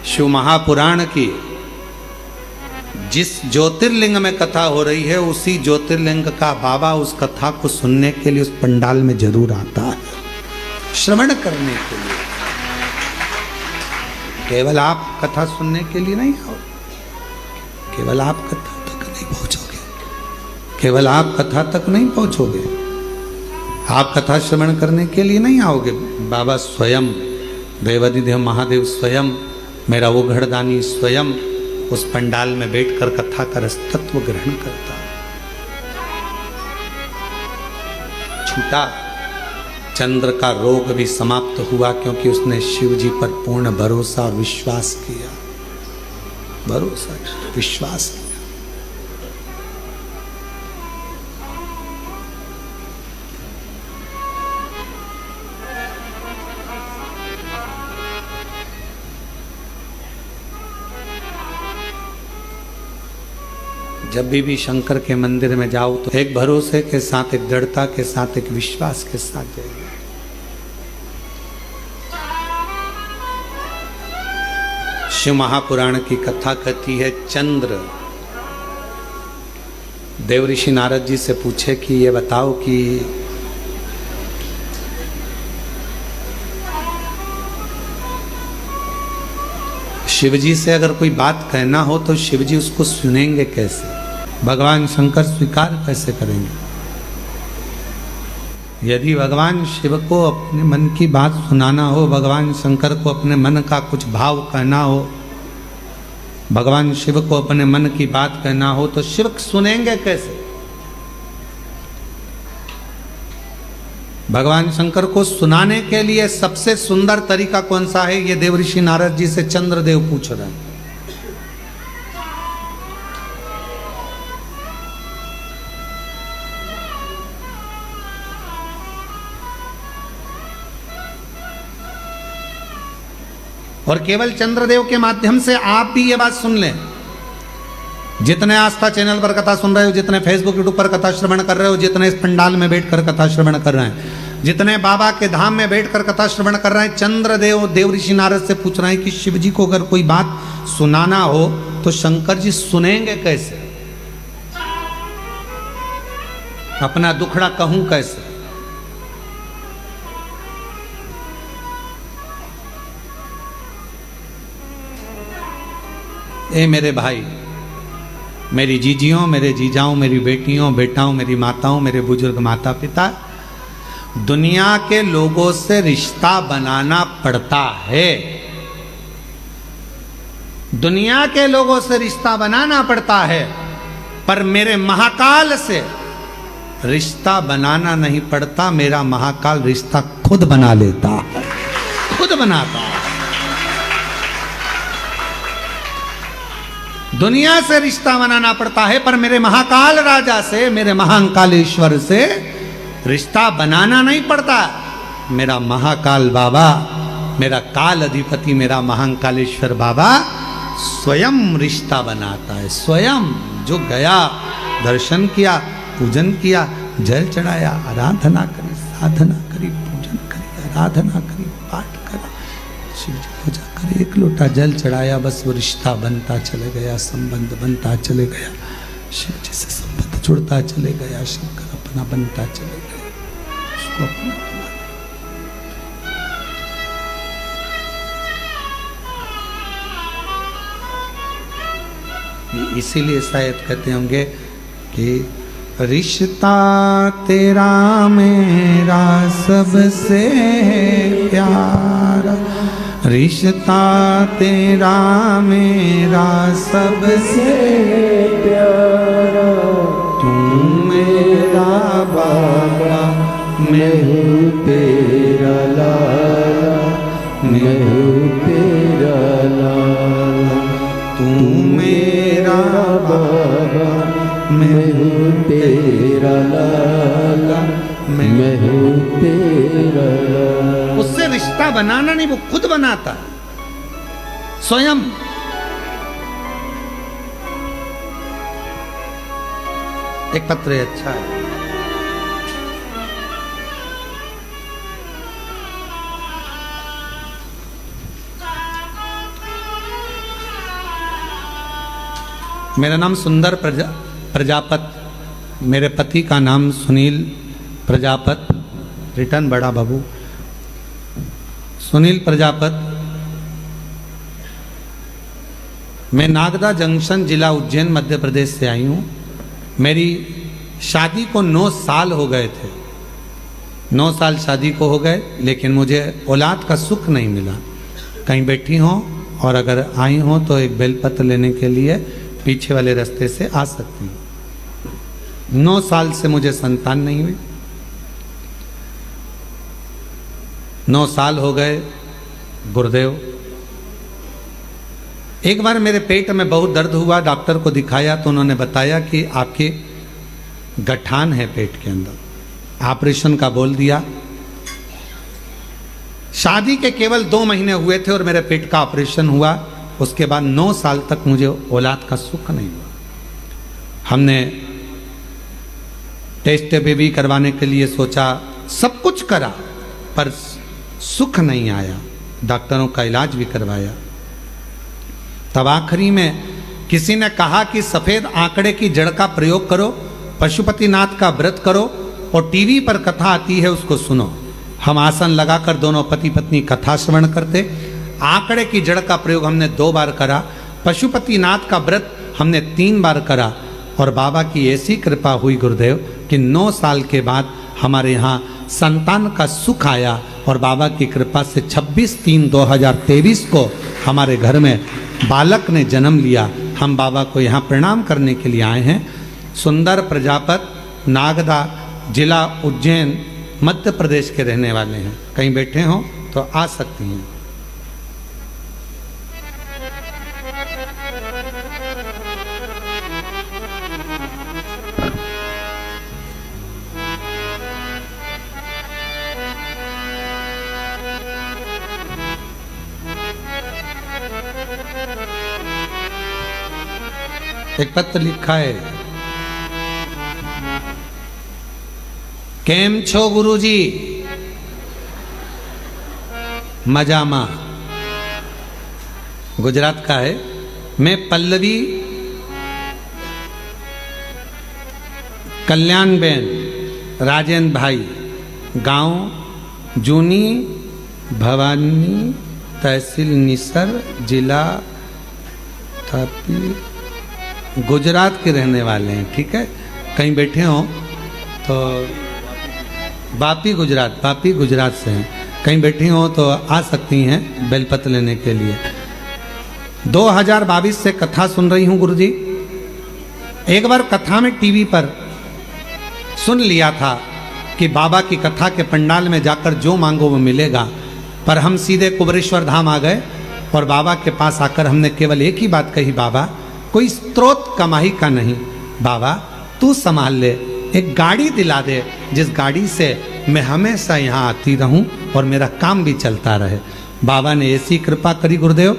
शिव महापुराण की, जिस ज्योतिर्लिंग में कथा हो रही है उसी ज्योतिर्लिंग का बाबा उस कथा को सुनने के लिए उस पंडाल में जरूर आता है, श्रवण करने के लिए। केवल आप कथा सुनने के लिए नहीं आओ, केवल आप कथा तक नहीं पहुंचोगे, केवल आप कथा तक नहीं पहुंचोगे, आप कथा श्रवण करने के लिए नहीं आओगे। बाबा स्वयं, देवाधिदेव महादेव स्वयं, मेरा वो घड़दानी स्वयं उस पंडाल में बैठकर कथा का रसतत्व ग्रहण करता। छूटा, चंद्र का रोग भी समाप्त हुआ क्योंकि उसने शिव जी पर पूर्ण भरोसा और विश्वास किया, भरोसा विश्वास किया। जब भी शंकर के मंदिर में जाओ तो एक भरोसे के साथ, एक दृढ़ता के साथ, एक विश्वास के साथ जाइए। शिव महापुराण की कथा कहती है, चंद्र देव ऋषि नारद जी से पूछे कि ये बताओ कि शिवजी से अगर कोई बात कहना हो तो शिवजी उसको सुनेंगे कैसे, भगवान शंकर स्वीकार कैसे करेंगे। यदि भगवान शिव को अपने मन की बात सुनाना हो, भगवान शंकर को अपने मन का कुछ भाव कहना हो, भगवान शिव को अपने मन की बात कहना हो तो शिव सुनेंगे कैसे। भगवान शंकर को सुनाने के लिए सबसे सुंदर तरीका कौन सा है, ये देव ऋषि नारद जी से चंद्रदेव पूछ रहे हैं। और केवल चंद्रदेव के माध्यम से आप भी ये बात सुन लें। जितने आस्था चैनल पर कथा सुन रहे हो, जितने फेसबुक यूट्यूब पर कथा श्रवण कर रहे हो, जितने इस पंडाल में बैठकर कथा श्रवण कर रहे हैं, जितने बाबा के धाम में बैठकर कथा श्रवण कर रहे हैं, चंद्रदेव देव ऋषि नारद से पूछ रहे हैं कि शिव जी को अगर कोई बात सुनाना हो तो शंकर जी सुनेंगे कैसे, अपना दुखड़ा कहूं कैसे। ए मेरे भाई, मेरी जीजियों, मेरे जीजाओं, मेरी बेटियों, बेटाओं, मेरी माताओं, मेरे बुजुर्ग माता पिता, दुनिया के लोगों से रिश्ता बनाना पड़ता है, दुनिया के लोगों से रिश्ता बनाना पड़ता है, पर मेरे महाकाल से रिश्ता बनाना नहीं पड़ता। मेरा महाकाल रिश्ता खुद बना लेता है, खुद बनाता है। दुनिया से रिश्ता बनाना पड़ता है, पर मेरे महाकाल राजा से, मेरे महाकालेश्वर से रिश्ता बनाना नहीं पड़ता। मेरा महाकाल बाबा, मेरा काल अधिपति, मेरा महाकालेश्वर बाबा स्वयं रिश्ता बनाता है। स्वयं जो गया, दर्शन किया, पूजन किया, जल चढ़ाया, आराधना करी, साधना करी, पूजन करी, आराधना करी, पाठ करा, शिव जी पूजा कर, एक लोटा जल चढ़ाया, बस वो रिश्ता बनता चले गया, संबंध बनता चले गया, शिव जी से संबंध जुड़ता चले गया, शंकर अपना बनता चले गया, उसको अपना बना। इसीलिए शायद कहते होंगे कि रिश्ता तेरा मेरा सबसे प्यारा, रिश्ता तेरा मेरा सबसे प्यारा, तू मेरा बाबा, मैं हूँ तेरा लाला, मैं हूँ तेरा लाला, तू मेरा बाबा, मैं हूँ तेरा लाला, मैं हूँ तेरा लाला। उससे रिश्ता बनाना नहीं, वो खुद बनाता स्वयं। एक पत्र अच्छा है। मेरा नाम सुंदर प्रजापत, मेरे पति का नाम सुनील प्रजापत, रिटर्न बड़ा बाबू सुनील प्रजापत। मैं नागदा जंक्शन, जिला उज्जैन, मध्य प्रदेश से आई हूँ। मेरी शादी को 9 साल हो गए थे। 9 साल शादी को हो गए, लेकिन मुझे औलाद का सुख नहीं मिला। कहीं बैठी हो और अगर आई हो तो एक बेलपत्र लेने के लिए पीछे वाले रास्ते से आ सकती हूँ। 9 साल से मुझे संतान नहीं हुई। 9 साल हो गए गुरुदेव। एक बार मेरे पेट में बहुत दर्द हुआ, डॉक्टर को दिखाया तो उन्होंने बताया कि आपके गठान है पेट के अंदर। ऑपरेशन का बोल दिया। शादी के केवल 2 महीने हुए थे और मेरे पेट का ऑपरेशन हुआ। उसके बाद 9 साल तक मुझे औलाद का सुख नहीं हुआ। हमने टेस्ट बेबी करवाने के लिए सोचा, सब कुछ करा, पर सुख नहीं आया। डॉक्टरों का इलाज भी करवाया। तब आखिरी में किसी ने कहा कि सफेद आंकड़े की जड़ का प्रयोग करो, पशुपतिनाथ का व्रत करो और टीवी पर कथा आती है उसको सुनो। हम आसन लगाकर दोनों पति पत्नी कथा श्रवण करते। आंकड़े की जड़ का प्रयोग हमने 2 बार करा। पशुपतिनाथ का व्रत हमने 3 बार करा। और बाबा की ऐसी कृपा हुई गुरुदेव कि 9 साल के बाद हमारे यहाँ संतान का सुख आया। और बाबा की कृपा से 26/3/2023 को हमारे घर में बालक ने जन्म लिया। हम बाबा को यहाँ प्रणाम करने के लिए आए हैं। सुंदर प्रजापत, नागदा, जिला उज्जैन, मध्य प्रदेश के रहने वाले हैं। कहीं बैठे हो तो आ सकती हैं। एक पत्र लिखा है, केम छो गुरुजी? मजामा, गुजरात का है। मैं पल्लवी कल्याण बेन, राजेंद्र भाई, गांव जूनी भवानी, तहसील निसर, जिला तापी, गुजरात के रहने वाले हैं। ठीक है, कहीं बैठे हो तो वापी गुजरात से हैं। कहीं बैठी हो तो आ सकती हैं बेलपत्र लेने के लिए। 2022 से कथा सुन रही हूँ गुरुजी। एक बार कथा में टीवी पर सुन लिया था कि बाबा की कथा के पंडाल में जाकर जो मांगो वो मिलेगा। पर हम सीधे कुबरेश्वर धाम आ गए और बाबा के पास आकर हमने केवल एक ही बात कही, बाबा कोई स्रोत कमाई का नहीं, बाबा तू संभाल ले, एक गाड़ी दिला दे जिस गाड़ी से मैं हमेशा यहाँ आती रहूं और मेरा काम भी चलता रहे। बाबा ने ऐसी कृपा करी गुरुदेव।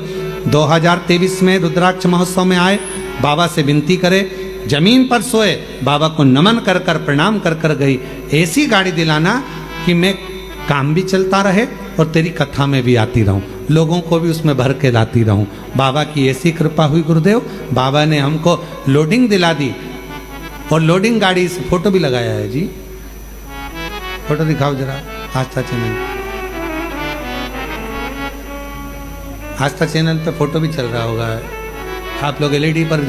2023 में रुद्राक्ष महोत्सव में आए, बाबा से विनती करे, जमीन पर सोए, बाबा को नमन कर कर प्रणाम कर कर गई, ऐसी गाड़ी दिलाना कि मैं काम भी चलता रहे और तेरी कथा में भी आती रहूं, लोगों को भी उसमें भर के लाती रहूं। बाबा की ऐसी कृपा हुई गुरुदेव। बाबा ने हमको लोडिंग दिला दी और लोडिंग गाड़ी से फोटो भी लगाया है जी। फोटो दिखाओ जरा, आस्था चैनल, आस्था चैनल पे फोटो भी चल रहा होगा, आप लोग LED पर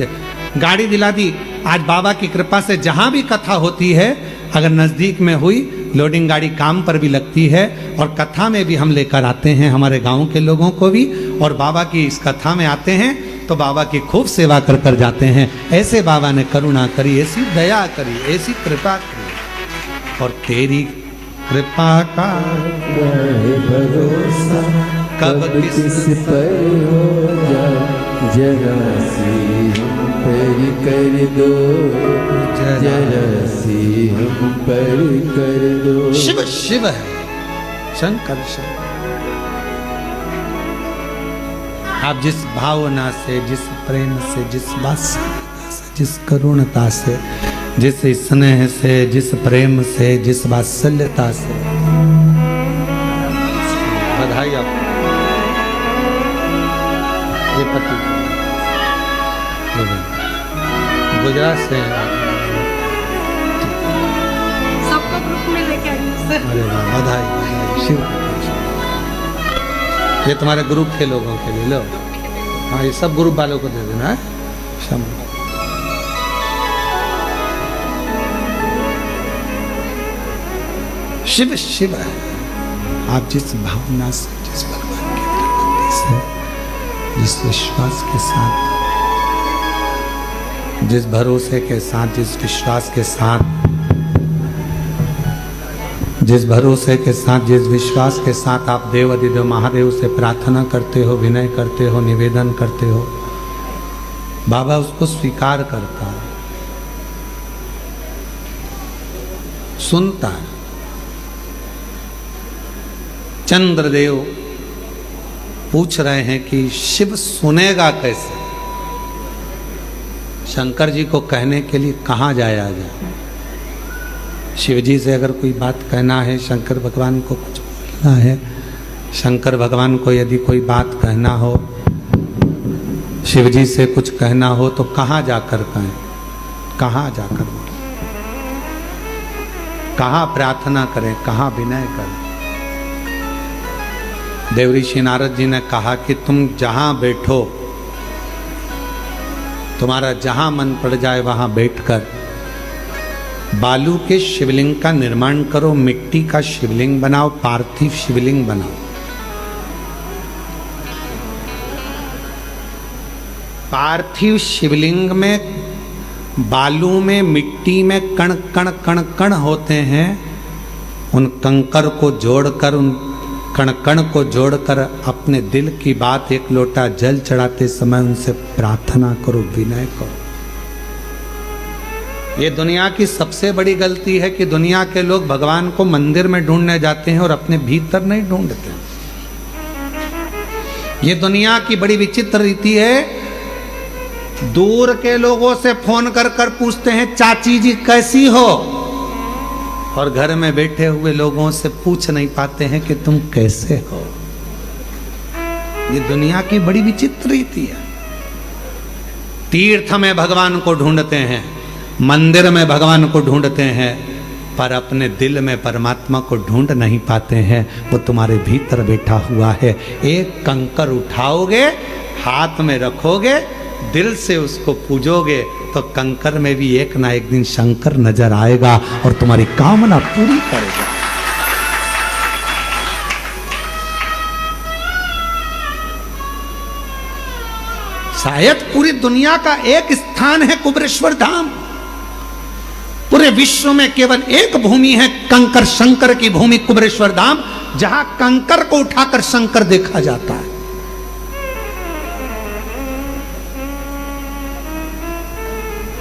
गाड़ी दिला दी। आज बाबा की कृपा से जहां भी कथा होती है, अगर नजदीक में हुई, लोडिंग गाड़ी काम पर भी लगती है और कथा में भी हम लेकर आते हैं हमारे गांव के लोगों को भी। और बाबा की इस कथा में आते हैं तो बाबा की खूब सेवा कर कर जाते हैं। ऐसे बाबा ने करुणा करी, ऐसी दया करी, ऐसी कृपा करी। और तेरी कृपा का भरोसा कब किस पर हो जाए, जरा सी हम पर कर दो, जरा सी हम पर कर दो। शिव शिव है, शंकर शंकर। आप जिस भावना से, जिस प्रेम से, जिस वात्सल्यता से, जिस करुणता से, जिस स्नेह से, जिस प्रेम से, जिस वात्सल्यता से, बधाई आपको। ये पति गुजरात से सबको ग्रुप में लेके आई सर। अरे वाह, बधाई बधाई शिव। ये तुम्हारे ग्रुप के लोगों के लिए लो। हाँ, ये सब ग्रुप वालों को दे देना है। शंभू शिव शिव है। आप जिस भावना से, जिस भगवान की भक्ति से, जिस विश्वास के साथ, जिस भरोसे के साथ, जिस विश्वास के साथ, जिस भरोसे के साथ, जिस विश्वास के साथ आप देव अधिदेव महादेव से प्रार्थना करते हो, विनय करते हो, निवेदन करते हो, बाबा उसको स्वीकार करता है, सुनता है। चंद्रदेव पूछ रहे हैं कि शिव सुनेगा कैसे? शंकर जी को कहने के लिए कहाँ जाया जाए? शिव जी से अगर कोई बात कहना है, शंकर भगवान को कुछ बोलना है, शंकर भगवान को यदि कोई बात कहना हो, शिव जी से कुछ कहना हो, तो कहाँ जाकर कहें? कहाँ जाकर बोलें? कहाँ प्रार्थना करें? कहाँ विनय करें? देवऋषि नारद जी ने कहा कि तुम जहां बैठो, तुम्हारा जहां मन पड़ जाए वहां बैठकर बालू के शिवलिंग का निर्माण करो, मिट्टी का शिवलिंग बनाओ, पार्थिव शिवलिंग बनाओ। पार्थिव शिवलिंग में बालू में, मिट्टी में कण कण कण कण होते हैं। उन कंकर को जोड़कर, उन कण कण को जोड़कर अपने दिल की बात एक लोटा जल चढ़ाते समय उनसे प्रार्थना करो, विनय करो। ये दुनिया की सबसे बड़ी गलती है कि दुनिया के लोग भगवान को मंदिर में ढूंढने जाते हैं और अपने भीतर नहीं ढूंढते। ये दुनिया की बड़ी विचित्र रीति है। दूर के लोगों से फोन कर कर पूछते हैं चाची जी कैसी हो, और घर में बैठे हुए लोगों से पूछ नहीं पाते हैं कि तुम कैसे हो। ये दुनिया की बड़ी विचित्र रीति है। तीर्थ में भगवान को ढूंढते हैं, मंदिर में भगवान को ढूंढते हैं, पर अपने दिल में परमात्मा को ढूंढ नहीं पाते हैं। वो तुम्हारे भीतर बैठा हुआ है। एक कंकर उठाओगे, हाथ में रखोगे, दिल से उसको पूजोगे, तो कंकर में भी एक ना एक दिन शंकर नजर आएगा और तुम्हारी कामना पूरी करेगा। शायद पूरी दुनिया का एक स्थान है कुबेरेश्वर धाम। पूरे विश्व में केवल एक भूमि है, कंकर शंकर की भूमि कुबेरेश्वर धाम, जहां कंकर को उठाकर शंकर देखा जाता है।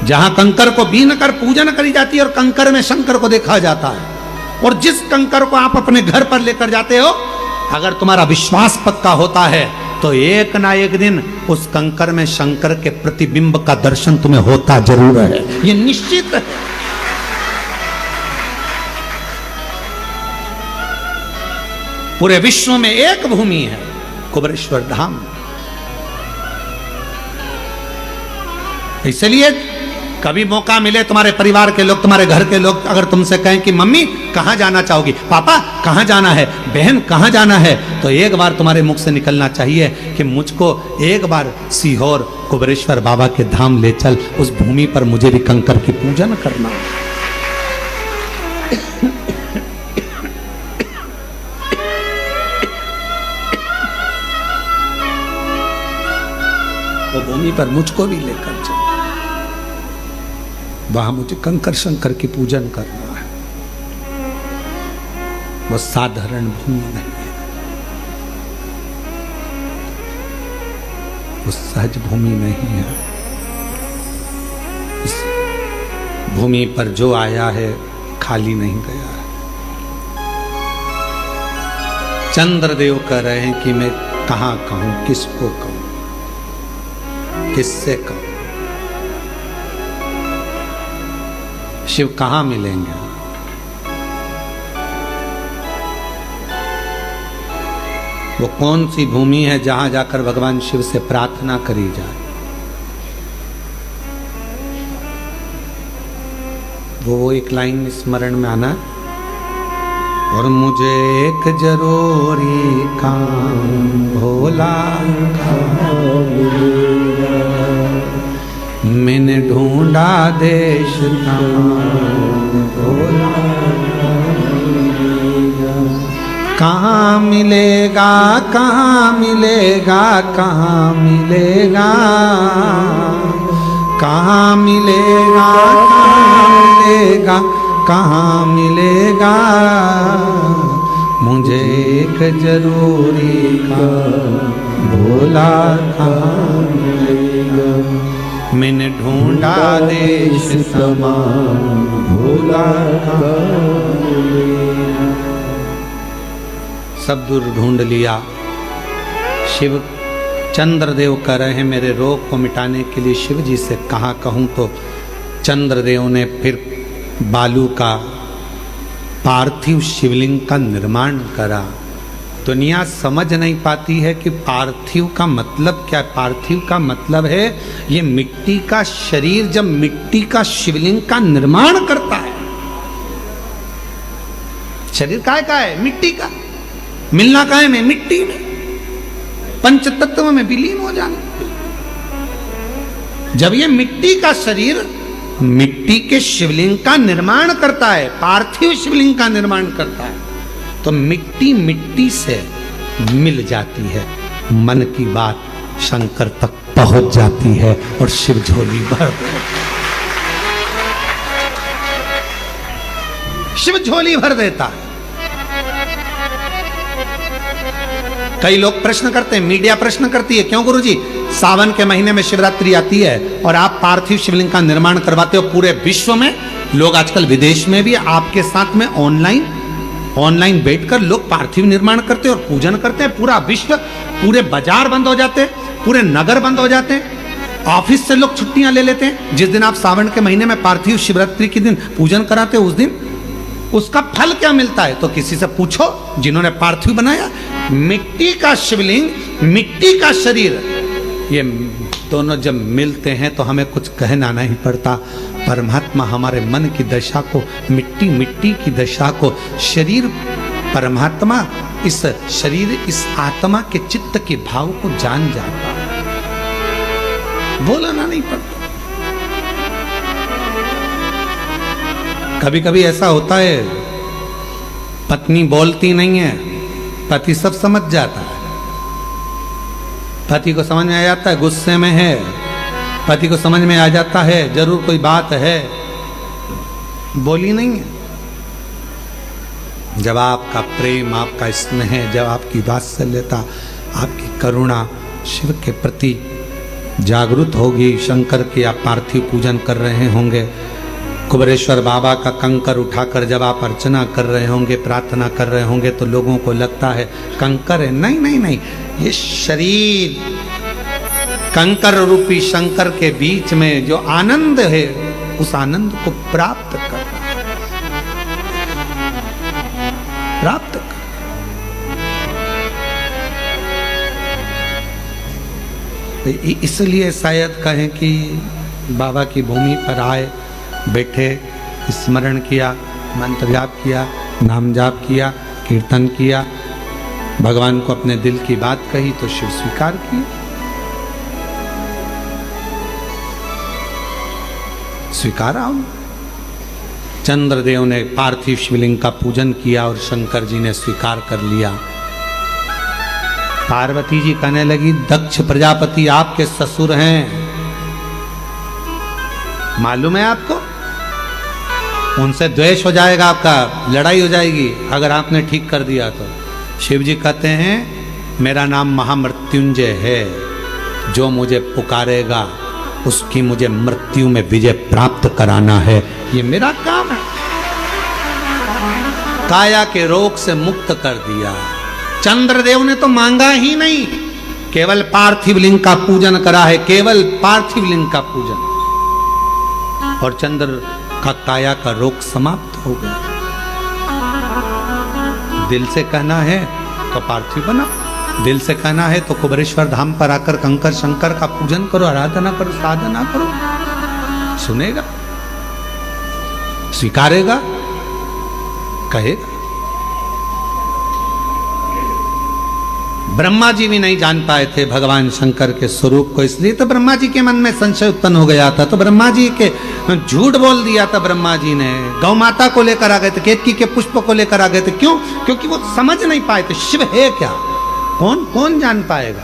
जहां कंकर को बीन कर पूजन करी जाती है और कंकर में शंकर को देखा जाता है। और जिस कंकर को आप अपने घर पर लेकर जाते हो, अगर तुम्हारा विश्वास पक्का होता है तो एक ना एक दिन उस कंकर में शंकर के प्रतिबिंब का दर्शन तुम्हें होता जरूर है। ये निश्चित है। पूरे विश्व में एक भूमि है, कुबेरेश्वर धाम। इसलिए कभी मौका मिले, तुम्हारे परिवार के लोग, तुम्हारे घर के लोग अगर तुमसे कहें कि मम्मी कहाँ जाना चाहोगी, पापा कहाँ जाना है, बहन कहाँ जाना है, तो एक बार तुम्हारे मुख से निकलना चाहिए कि मुझको एक बार सीहोर कुबेरेश्वर बाबा के धाम ले चल, उस भूमि पर मुझे भी कंकर की पूजन करना। वो भूमि पर मुझको भी लेकर चल, वहां मुझे कंकर शंकर की पूजन करना है। वो साधारण भूमि नहीं है। वो सहज भूमि नहीं है। इस भूमि पर जो आया है खाली नहीं गया है। चंद्रदेव कह रहे हैं कि मैं कहाँ कहूं, किसको कहूं, किससे कहूं। शिव कहाँ मिलेंगे? वो कौन सी भूमि है जहां जाकर भगवान शिव से प्रार्थना करी जाए? वो एक लाइन स्मरण में आना, और मुझे एक जरूरी काम भोला मैंने ढूंढा देश भोला, कहाँ मिलेगा, कहाँ मिलेगा, कहाँ मिलेगा, कहाँ मिलेगा, कहाँ मिलेगा, कहाँ मिलेगा, मुझे एक जरूरी काम भोला कहाँ मिलेगा, मैंने ढूंढा देश समान भोला कहाँ मिलेगा। सब दूर ढूंढ लिया। शिव चंद्रदेव कह रहे हैं मेरे रोग को मिटाने के लिए शिव जी से कहाँ कहूँ, तो चंद्रदेव ने फिर बालू का पार्थिव शिवलिंग का निर्माण करा। दुनिया समझ नहीं पाती है कि पार्थिव का मतलब क्या है। पार्थिव का मतलब है ये मिट्टी का शरीर जब मिट्टी का शिवलिंग का निर्माण करता है। शरीर का है मिट्टी का, मिलना काहे में, मिट्टी में, पंच तत्व में विलीन हो जाना। जब ये मिट्टी का शरीर मिट्टी के शिवलिंग का निर्माण करता है, पार्थिव शिवलिंग का निर्माण करता है, तो मिट्टी मिट्टी से मिल जाती है। मन की बात शंकर तक पहुंच जाती है और शिव झोली भर शिव झोली भर देता है। कई लोग प्रश्न करते हैं, मीडिया प्रश्न करती है, क्यों गुरुजी सावन के महीने में शिवरात्रि आती है और आप पार्थिव शिवलिंग का निर्माण करवाते हो पूरे विश्व में। लोग आजकल विदेश में भी आपके साथ में ऑनलाइन बैठकर लोग पार्थिव निर्माण करते हैं और पूजन करते हैं। पूरा विश्व, पूरे बाजार बंद हो जाते हैं, पूरे नगर बंद हो जाते हैं, ऑफिस से लोग छुट्टियां ले लेते हैं। जिस दिन आप सावन के महीने में पार्थिव शिवरात्रि के दिन पूजन कराते हो, उस दिन उसका फल क्या मिलता है? तो किसी से पूछो जिन्होंने पार्थिव बनाया। मिट्टी का शिवलिंग, मिट्टी का शरीर, ये दोनों जब मिलते हैं तो हमें कुछ कहना नहीं पड़ता। परमात्मा हमारे मन की दशा को, मिट्टी मिट्टी की दशा को, शरीर परमात्मा इस शरीर, इस आत्मा के चित्त के भाव को जान जाता है, बोलना नहीं पड़ता। कभी कभी ऐसा होता है, पत्नी बोलती नहीं है, पति सब समझ जाता है। पति को समझ में आ जाता है गुस्से में है, पति को समझ में आ जाता है जरूर कोई बात है, बोली नहीं है। जब आपका प्रेम, आपका स्नेह, जब आपकी वात्सल्यता, आपकी करुणा शिव के प्रति जागृत होगी, शंकर के आप पार्थिव पूजन कर रहे होंगे, कुबेरेश्वर बाबा का कंकर उठाकर जब आप अर्चना कर रहे होंगे, प्रार्थना कर रहे होंगे, तो लोगों को लगता है कंकर है। नहीं नहीं नहीं, ये शरीर कंकर रूपी शंकर के बीच में जो आनंद है, उस आनंद को प्राप्त कर, प्राप्त कर। इसलिए शायद कहें कि बाबा की भूमि पर आए, बैठे, स्मरण किया, मंत्र जाप किया, नाम जाप किया, कीर्तन किया, भगवान को अपने दिल की बात कही तो शिव स्वीकार किया, स्वीकारा। चंद्रदेव ने पार्थिव शिवलिंग का पूजन किया और शंकर जी ने स्वीकार कर लिया। पार्वती जी कहने लगी, दक्ष प्रजापति आपके ससुर हैं, मालूम है आपको? उनसे द्वेष हो जाएगा, आपका लड़ाई हो जाएगी अगर आपने ठीक कर दिया तो। शिव जी कहते हैं मेरा नाम महामृत्युंजय है, जो मुझे पुकारेगा उसकी मुझे मृत्यु में विजय प्राप्त कराना है, ये मेरा काम है। काया के रोग से मुक्त कर दिया। चंद्रदेव ने तो मांगा ही नहीं, केवल पार्थिव लिंग का पूजन करा है, केवल पार्थिव लिंग का पूजन, और चंद्र का काया का रोग समाप्त हो गया। दिल से कहना है तो पार्थिव बना, दिल से कहना है तो कुबेरेश्वर धाम पर आकर कंकर शंकर का पूजन करो, आराधना करो, साधना करो, सुनेगा, स्वीकारेगा, कहेगा। ब्रह्मा जी भी नहीं जान पाए थे भगवान शंकर के स्वरूप को, इसलिए तो ब्रह्मा जी के मन में संशय उत्पन्न हो गया था। तो ब्रह्मा जी के झूठ बोल दिया था ब्रह्मा जी ने, गौ माता को लेकर आ गए थे, केतकी के पुष्प को लेकर आ गए थे। क्यों? क्योंकि वो समझ नहीं पाए थे शिव है क्या, कौन जान पाएगा।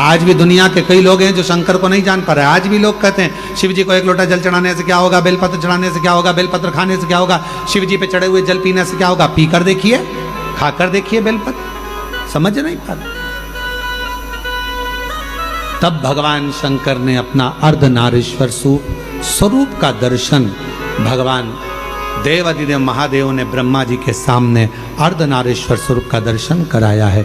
आज भी दुनिया के कई लोग हैं जो शंकर को नहीं जान पा रहे। आज भी लोग कहते हैं शिव जी को एक लोटा जल चढ़ाने से क्या होगा, बेलपत्र चढ़ाने से क्या होगा, बेलपत्र खाने से क्या होगा, शिव जी पे चढ़े हुए जल पीने से क्या होगा। पीकर देखिए, खाकर देखिए बेलपत्र, समझ नहीं पाते। तब भगवान शंकर ने अपना अर्धनारीश्वर स्वरूप का दर्शन भगवान देवाधिदेव महादेव ने ब्रह्मा जी के सामने अर्धनारीश्वर स्वरूप का दर्शन कराया है।